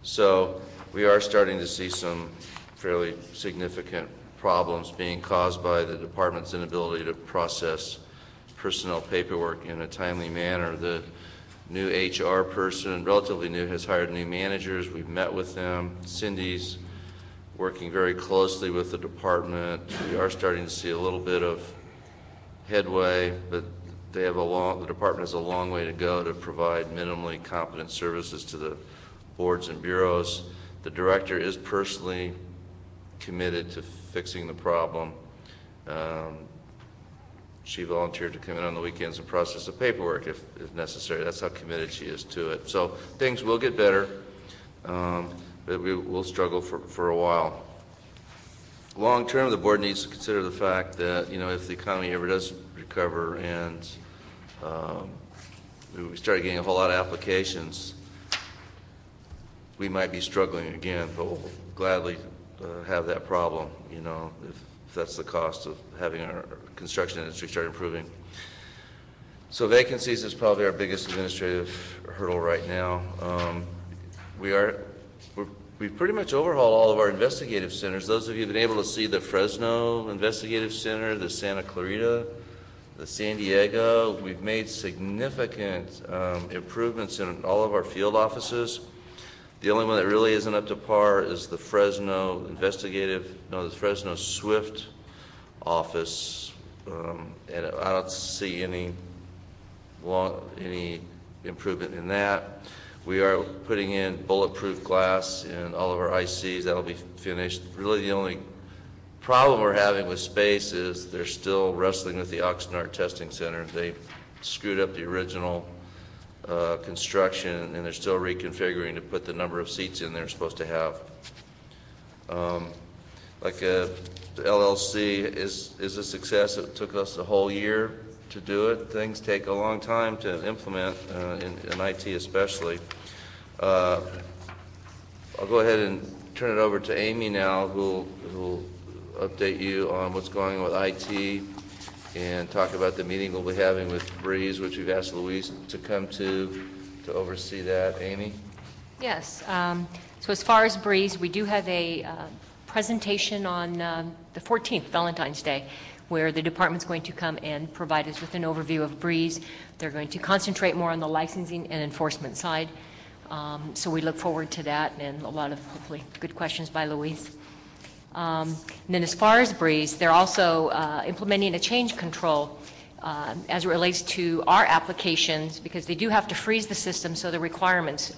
So we are starting to see some fairly significant problems being caused by the department's inability to process personnel paperwork in a timely manner. The new HR person, relatively new, has hired new managers. We've met with them. Cindy's working very closely with the department. We are starting to see a little bit of headway, but the department has a long way to go to provide minimally competent services to the boards and bureaus. The director is personally committed to fixing the problem. She volunteered to come in on the weekends and process the paperwork if necessary. That's how committed she is to it. So things will get better, but we will struggle for a while. Long term, the board needs to consider the fact that, if the economy ever does recover and we start getting a whole lot of applications, we might be struggling again, but we'll gladly have that problem, if that's the cost of having our construction industry start improving. So vacancies is probably our biggest administrative hurdle right now. We've pretty much overhauled all of our investigative centers. Those of you who've been able to see the Fresno Investigative Center, the Santa Clarita, the San Diego, we've made significant improvements in all of our field offices. The only one that really isn't up to par is the Fresno the Fresno Swift office, and I don't see any improvement in that. We are putting in bulletproof glass in all of our ICs. That'll be finished. Really, the only problem we're having with space is they're still wrestling with the Oxnard Testing Center. They screwed up the original construction, and they're still reconfiguring to put the number of seats in they're supposed to have. The LLC is a success. It took us a whole year to do it. Things take a long time to implement, in IT especially. I'll go ahead and turn it over to Amy now, who will update you on what's going on with IT and talk about the meeting we'll be having with Breeze, which we've asked Louise to come to oversee that. Amy? Yes. So as far as Breeze, we do have a presentation on the 14th, Valentine's Day, where the department's going to come and provide us with an overview of Breeze. They're going to concentrate more on the licensing and enforcement side. So we look forward to that and a lot of hopefully good questions by Louise. And then as far as Breeze, they're also implementing a change control as it relates to our applications, because they do have to freeze the system so the requirements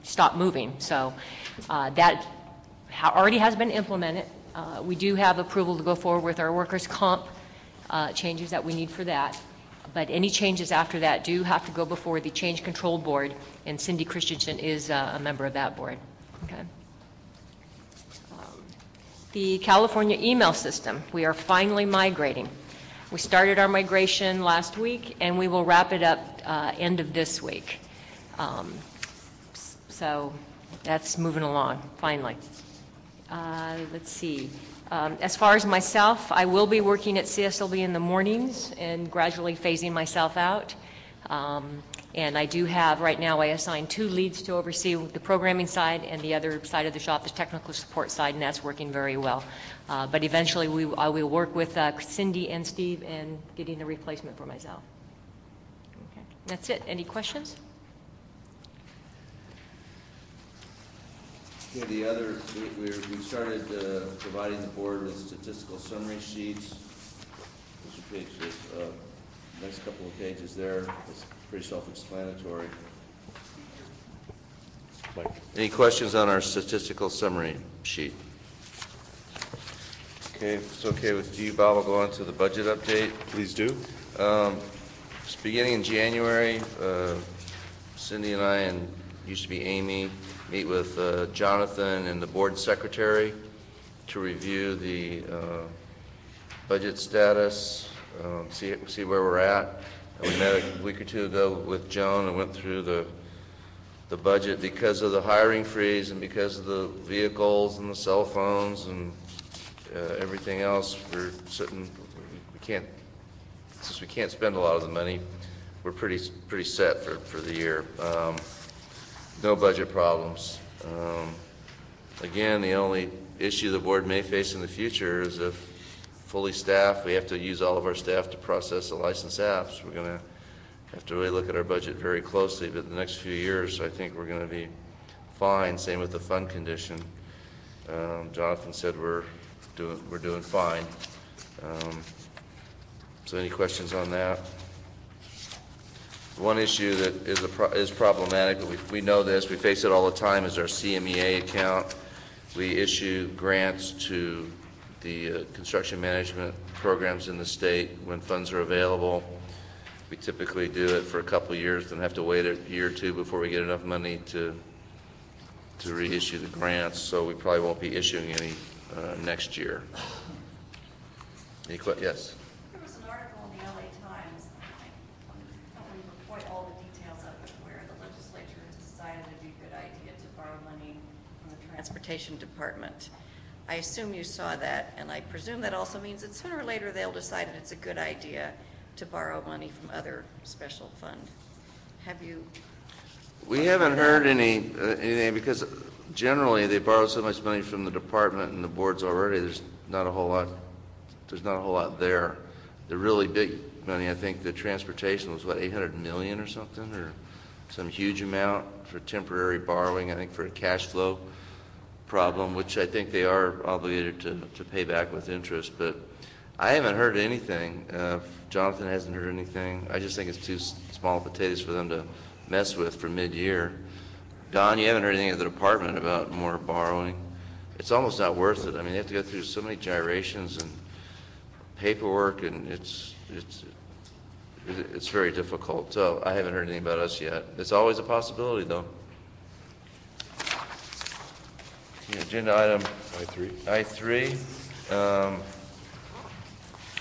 stop moving. So that already has been implemented. We do have approval to go forward with our workers' comp changes that we need for that. But any changes after that do have to go before the Change Control Board, and Cindy Christensen is a member of that board. Okay. The California email system, we are finally migrating. We started our migration last week, and we will wrap it up end of this week. So that's moving along, finally. Let's see. As far as myself, I will be working at CSLB in the mornings and gradually phasing myself out. And I do have, right now, I assigned 2 leads to oversee the programming side, and the other side of the shop, the technical support side, and that's working very well. But eventually, I will work with Cindy and Steve in getting a replacement for myself. Okay. That's it. Any questions? Okay, we started providing the board with statistical summary sheets. Those are pages, next couple of pages there. It's pretty self-explanatory. Any questions on our statistical summary sheet? Okay, if it's okay with you, Bob, I'll go on to the budget update. Please do. Beginning in January, Cindy and I, and used to be Amy, meet with Jonathan and the board secretary to review the budget status, see where we're at. And we met a week or two ago with Joan and went through the budget. Because of the hiring freeze and because of the vehicles and the cell phones and everything else, we're sitting, since we can't spend a lot of the money, we're pretty set for the year. No budget problems. Again, the only issue the board may face in the future is if fully staffed, we have to use all of our staff to process the licensed apps. We're going to have to really look at our budget very closely, but the next few years I think we're going to be fine. Same with the fund condition. Jonathan said we're doing fine. So any questions on that? One issue that is problematic, but we know this, we face it all the time, is our CMEA account. We issue grants to the construction management programs in the state when funds are available. We typically do it for a couple of years, then have to wait a year or two before we get enough money to reissue the grants, so we probably won't be issuing any next year. Any questions? Yes? There was an article in the LA Times, I don't remember quite all the details of it, where the legislature has decided it'd be a good idea to borrow money from the Transportation Department. I assume you saw that, and I presume that also means that sooner or later they'll decide that it's a good idea to borrow money from other special fund. Have you? We haven't heard anything because generally they borrow so much money from the department and the boards already. There's not a whole lot. There's not a whole lot there. The really big money, I think, the transportation was what, 800 million or something, or some huge amount for temporary borrowing. I think for a cash flow problem, which I think they are obligated to pay back with interest. But I haven't heard anything. Jonathan hasn't heard anything. I just think it's too small potatoes for them to mess with for mid-year. Don, you haven't heard anything of the department about more borrowing. It's almost not worth it. I mean, they have to go through so many gyrations and paperwork, and it's very difficult. So I haven't heard anything about us yet. It's always a possibility, though. Yeah, agenda item I3.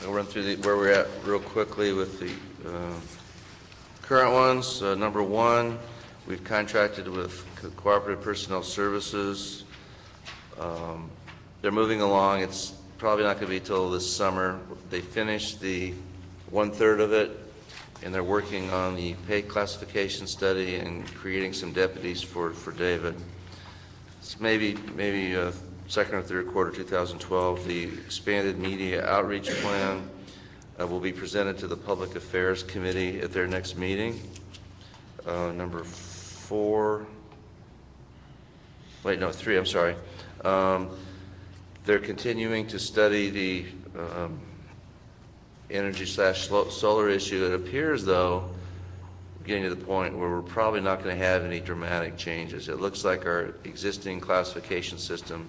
I'll run through where we're at real quickly with the current ones. Number one, we've contracted with Cooperative Personnel Services. They're moving along. It's probably not going to be till this summer. They finished the 1/3 of it, and they're working on the pay classification study and creating some deputies for David. It's maybe second or third quarter 2012. The expanded media outreach plan will be presented to the Public Affairs Committee at their next meeting. Number 3, I'm sorry. They're continuing to study the energy/solar issue. It appears, though, getting to the point where we're probably not going to have any dramatic changes. It looks like our existing classification system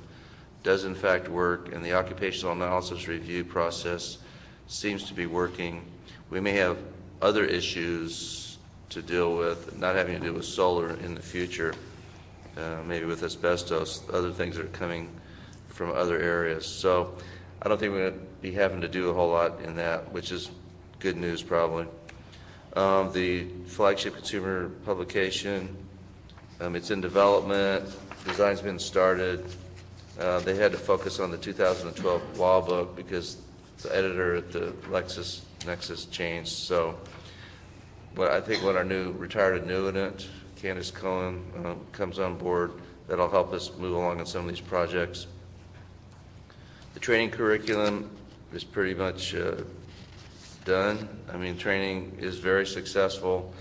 does in fact work, and the occupational analysis review process seems to be working. We may have other issues to deal with, not having to do with solar in the future, maybe with asbestos, other things that are coming from other areas. So I don't think we're going to be having to do a whole lot in that, which is good news probably. The flagship consumer publication, it's in development, design's been started. They had to focus on the 2012 law book because the editor at the LexisNexis changed. So I think when our new retired annuitant, Candace Cohen, comes on board, that'll help us move along on some of these projects. The training curriculum is pretty much done. I mean, training is very successful.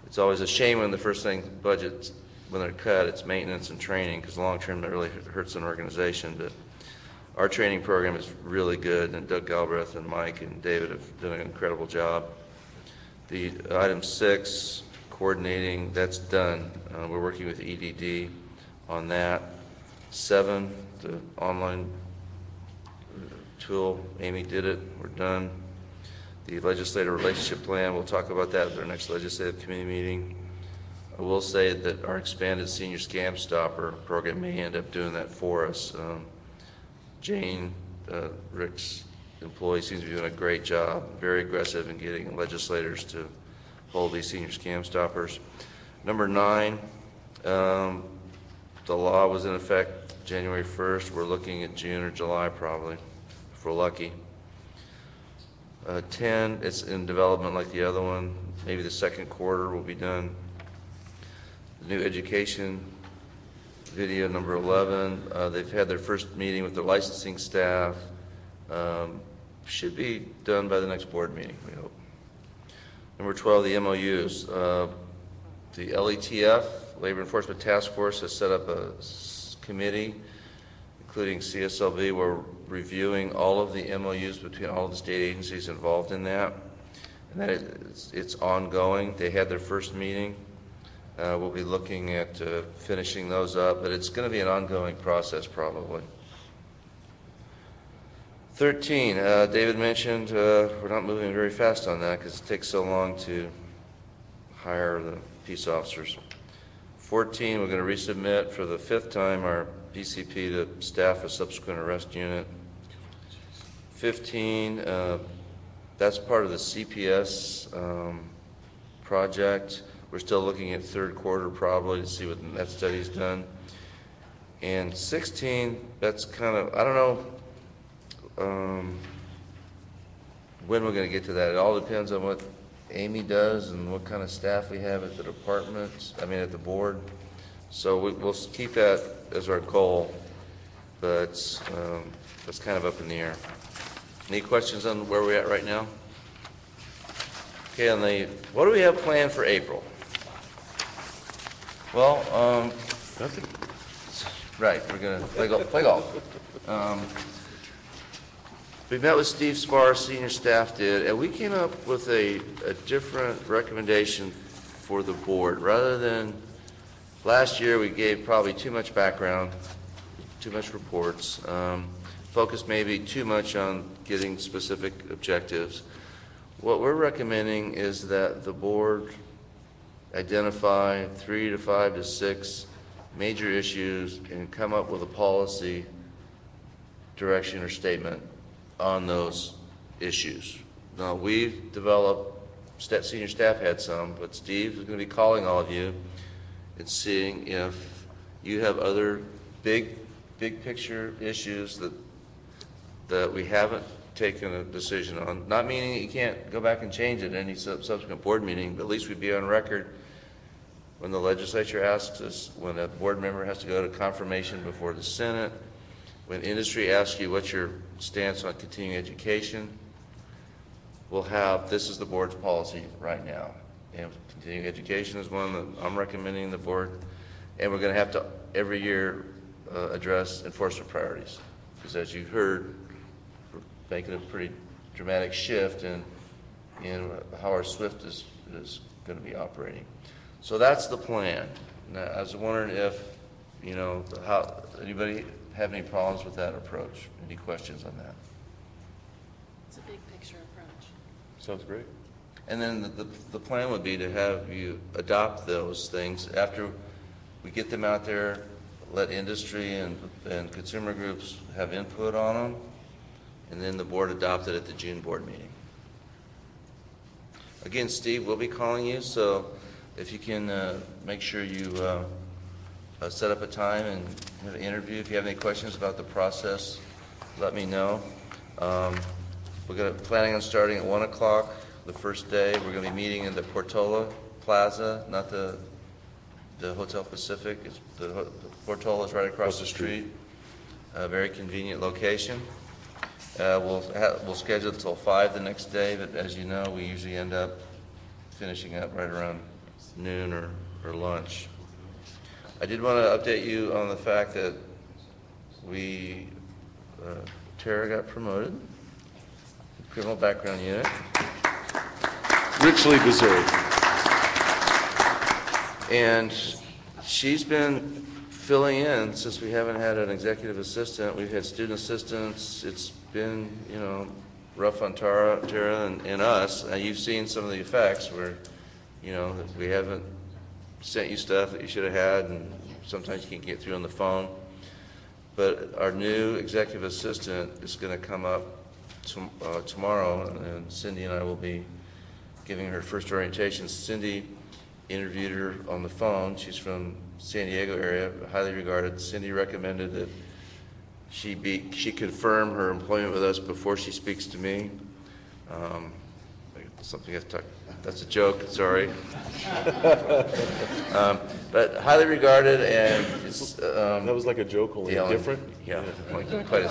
It's always a shame when the first thing budgets, when they're cut, it's maintenance and training, because long term that really hurts an organization. But our training program is really good, and Doug Galbraith and Mike and David have done an incredible job. The item 6, coordinating, that's done. We're working with EDD on that. 7, the online tool, Amy did it, we're done. The legislative relationship plan, we'll talk about that at our next legislative committee meeting. I will say that our expanded senior scam stopper program may end up doing that for us. Jane, Rick's employee, seems to be doing a great job, very aggressive in getting legislators to hold these senior scam stoppers. Number 9, the law was in effect January 1st. We're looking at June or July probably, if we're lucky. 10, it's in development like the other one. Maybe the second quarter will be done. The new education video, number 11, they've had their first meeting with their licensing staff. Should be done by the next board meeting, we hope. Number 12, the MOUs. The LETF, Labor Enforcement Task Force, has set up a committee, including CSLB. We're reviewing all of the MOUs between all of the state agencies involved in that. And that it's ongoing. They had their first meeting. We'll be looking at finishing those up, but it's going to be an ongoing process probably. 13, David mentioned we're not moving very fast on that because it takes so long to hire the peace officers. 14, we're going to resubmit for the 5th time our PCP to staff a subsequent arrest unit. 15, that's part of the CPS project. We're still looking at 3rd quarter probably to see what that study's done. And 16, that's kind of, I don't know when we're going to get to that. It all depends on what Amy does and what kind of staff we have at the department, at the board. So we'll keep that as our goal, but that's kind of up in the air. Any questions on where we're at right now? Okay, what do we have planned for April? Well, nothing. Right, we're going to play golf. We met with Steve Spar, senior staff did, and we came up with a different recommendation for the board. Rather than last year, we gave probably too much background, too much reports, focused maybe too much on getting specific objectives. What we're recommending is that the board identify 3 to 5 to 6 major issues and come up with a policy direction or statement on those issues. Now, we've developed, senior staff had some, but Steve is going to be calling all of you and seeing if you have other big picture issues that we haven't taken a decision on. Not meaning you can't go back and change it at any subsequent board meeting, but at least we'd be on record when the legislature asks us, when a board member has to go to confirmation before the Senate, when industry asks you what's your stance on continuing education, we'll have, this is the board's policy right now. And continuing education is one that I'm recommending the board, and we're going to have to every year address enforcement priorities. Because as you heard, we're making a pretty dramatic shift in how our SWIFT is going to be operating. So that's the plan. Now, I was wondering if, how anybody have any problems with that approach? Any questions on that? It's a big picture approach. Sounds great. And then the plan would be to have you adopt those things after we get them out there, let industry and consumer groups have input on them, and then the board adopt it at the June board meeting. Again, Steve, we'll be calling you, so if you can make sure you set up a time and have an interview. If you have any questions about the process, let me know. We're planning on starting at 1 o'clock the first day. We're going to be meeting in the Portola Plaza, not the Hotel Pacific. The Portola is right across the street. A very convenient location. We'll schedule it until 5 the next day, but as you know, we usually end up finishing up right around noon or lunch. I did want to update you on the fact that Tara got promoted, criminal background unit. Richly deserved. And she's been filling in since we haven't had an executive assistant. We've had student assistants. It's been, rough on Tara and us. And you've seen some of the effects where, we haven't sent you stuff that you should have had, and sometimes you can't get through on the phone. But our new executive assistant is going to come up tomorrow, and Cindy and I will be giving her first orientation. Cindy interviewed her on the phone. She's from San Diego area, highly regarded. Cindy recommended that she confirm her employment with us before she speaks to me. Something I have to talk. That's a joke. Sorry. But highly regarded, and it's, that was like a joke, only different. Yeah, not quite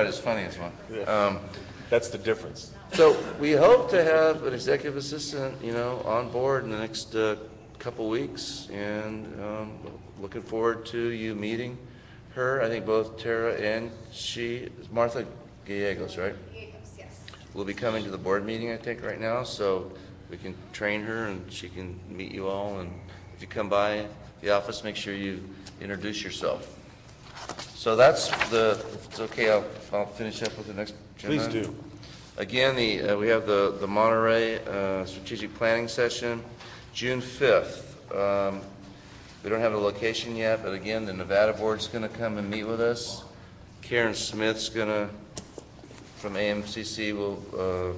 as funny as one. That's the difference. So we hope to have an executive assistant, on board in the next couple weeks, and looking forward to you meeting her. I think both Tara and Martha Gallegos, right? Will be coming to the board meeting, I think, right now, so we can train her and she can meet you all. And if you come by the office, make sure you introduce yourself. So that's if it's okay, I'll finish up with the next agenda. Please do. Again, we have the Monterey strategic planning session, June 5th. We don't have a location yet, but again, the Nevada board's going to come and meet with us. Karen Smith's going to, from AMCC, will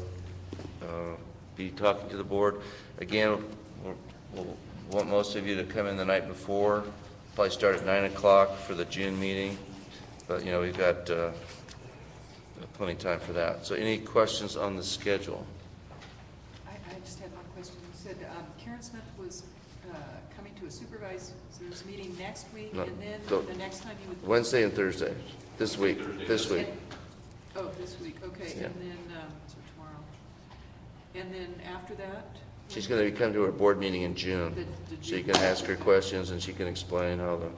be talking to the board. Again, we'll want most of you to come in the night before. Probably start at 9 o'clock for the June meeting, but we've got plenty of time for that. So any questions on the schedule? I just had one question. You said Karen Smith was coming to a supervisor's meeting next week, and then the next time you would... Wednesday and Thursday, this week. This week. Oh, this week, okay, Yeah. and then, so tomorrow. And then after that? She's going to come to our board meeting in June, so you can ask her questions and she can explain how the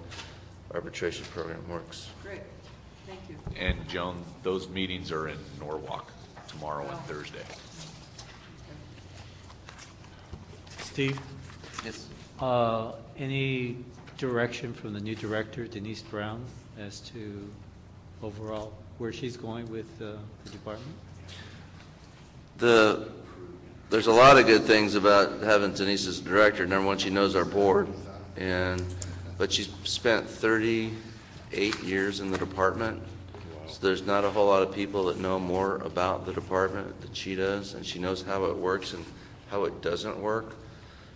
arbitration program works. Great, thank you. And Joan, those meetings are in Norwalk tomorrow and Thursday. Steve? Yes. Any direction from the new director, Denise Brown, as to overall where she's going with the department? There's a lot of good things about having Denise as director. Number one, she knows our board, but she's spent 38 years in the department. So there's not a whole lot of people that know more about the department than she does, and she knows how it works and how it doesn't work.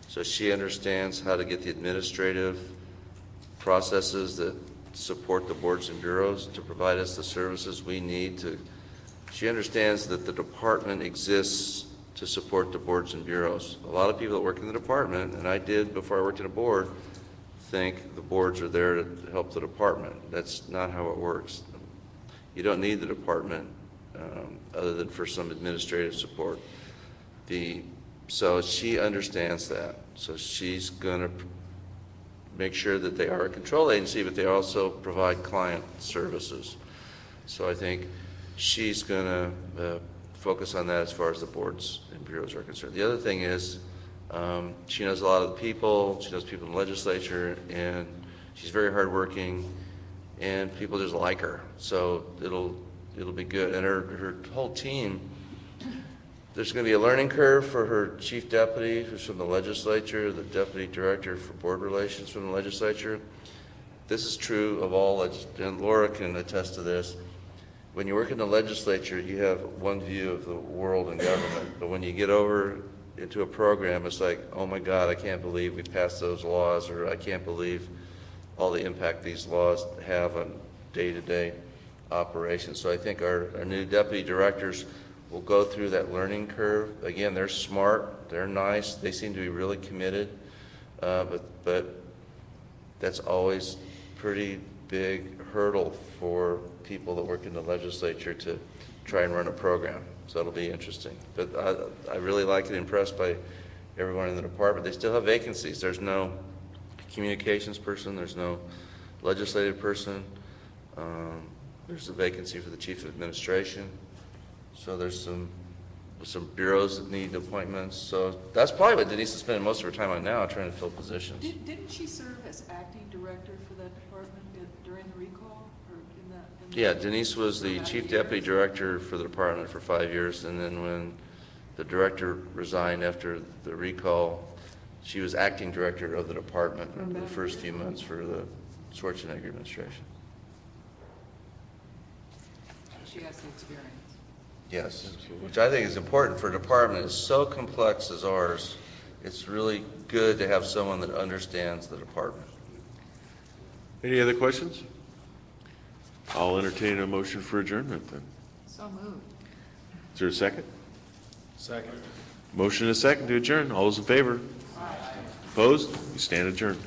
So she understands how to get the administrative processes that support the boards and bureaus to provide us the services we need to. She understands that the department exists to support the boards and bureaus. A lot of people that work in the department, and I did before I worked in a board, think the boards are there to help the department. That's not how it works. You don't need the department other than for some administrative support. So she understands that. So she's going to make sure that they are a control agency, but they also provide client services. So I think she's going to focus on that as far as the boards and bureaus are concerned. The other thing is she knows a lot of the people. She knows people in the legislature, and she's very hardworking, and people just like her. So it'll be good. And her whole team. There's going to be a learning curve for her chief deputy, who's from the legislature, the deputy director for board relations from the legislature. This is true of all, and Laura can attest to this. When you work in the legislature, you have one view of the world and government, but when you get over into a program, it's like, oh my God, I can't believe we passed those laws, or I can't believe all the impact these laws have on day-to-day operations. So I think our new deputy directors will go through that learning curve. Again, they're smart, they're nice, they seem to be really committed, but that's always pretty big hurdle for people that work in the legislature to try and run a program. So it'll be interesting. But I really like and impressed by everyone in the department. They still have vacancies. There's no communications person, there's no legislative person. There's a vacancy for the chief of administration. So there's some bureaus that need appointments. So that's probably what Denise is spending most of her time on now, trying to fill positions. Didn't she serve as acting director for that department during the recall? Or in that? Yeah, Denise was the chief deputy director for the department for 5 years, and then when the director resigned after the recall, she was acting director of the department for the first few months for the Schwarzenegger administration. She has the experience. Yes, which I think is important for a department as so complex as ours. It's really good to have someone that understands the department. Any other questions? I'll entertain a motion for adjournment then. So moved. Is there a second? Second. Motion and a second to adjourn. All those in favor? Aye. Opposed? We stand adjourned.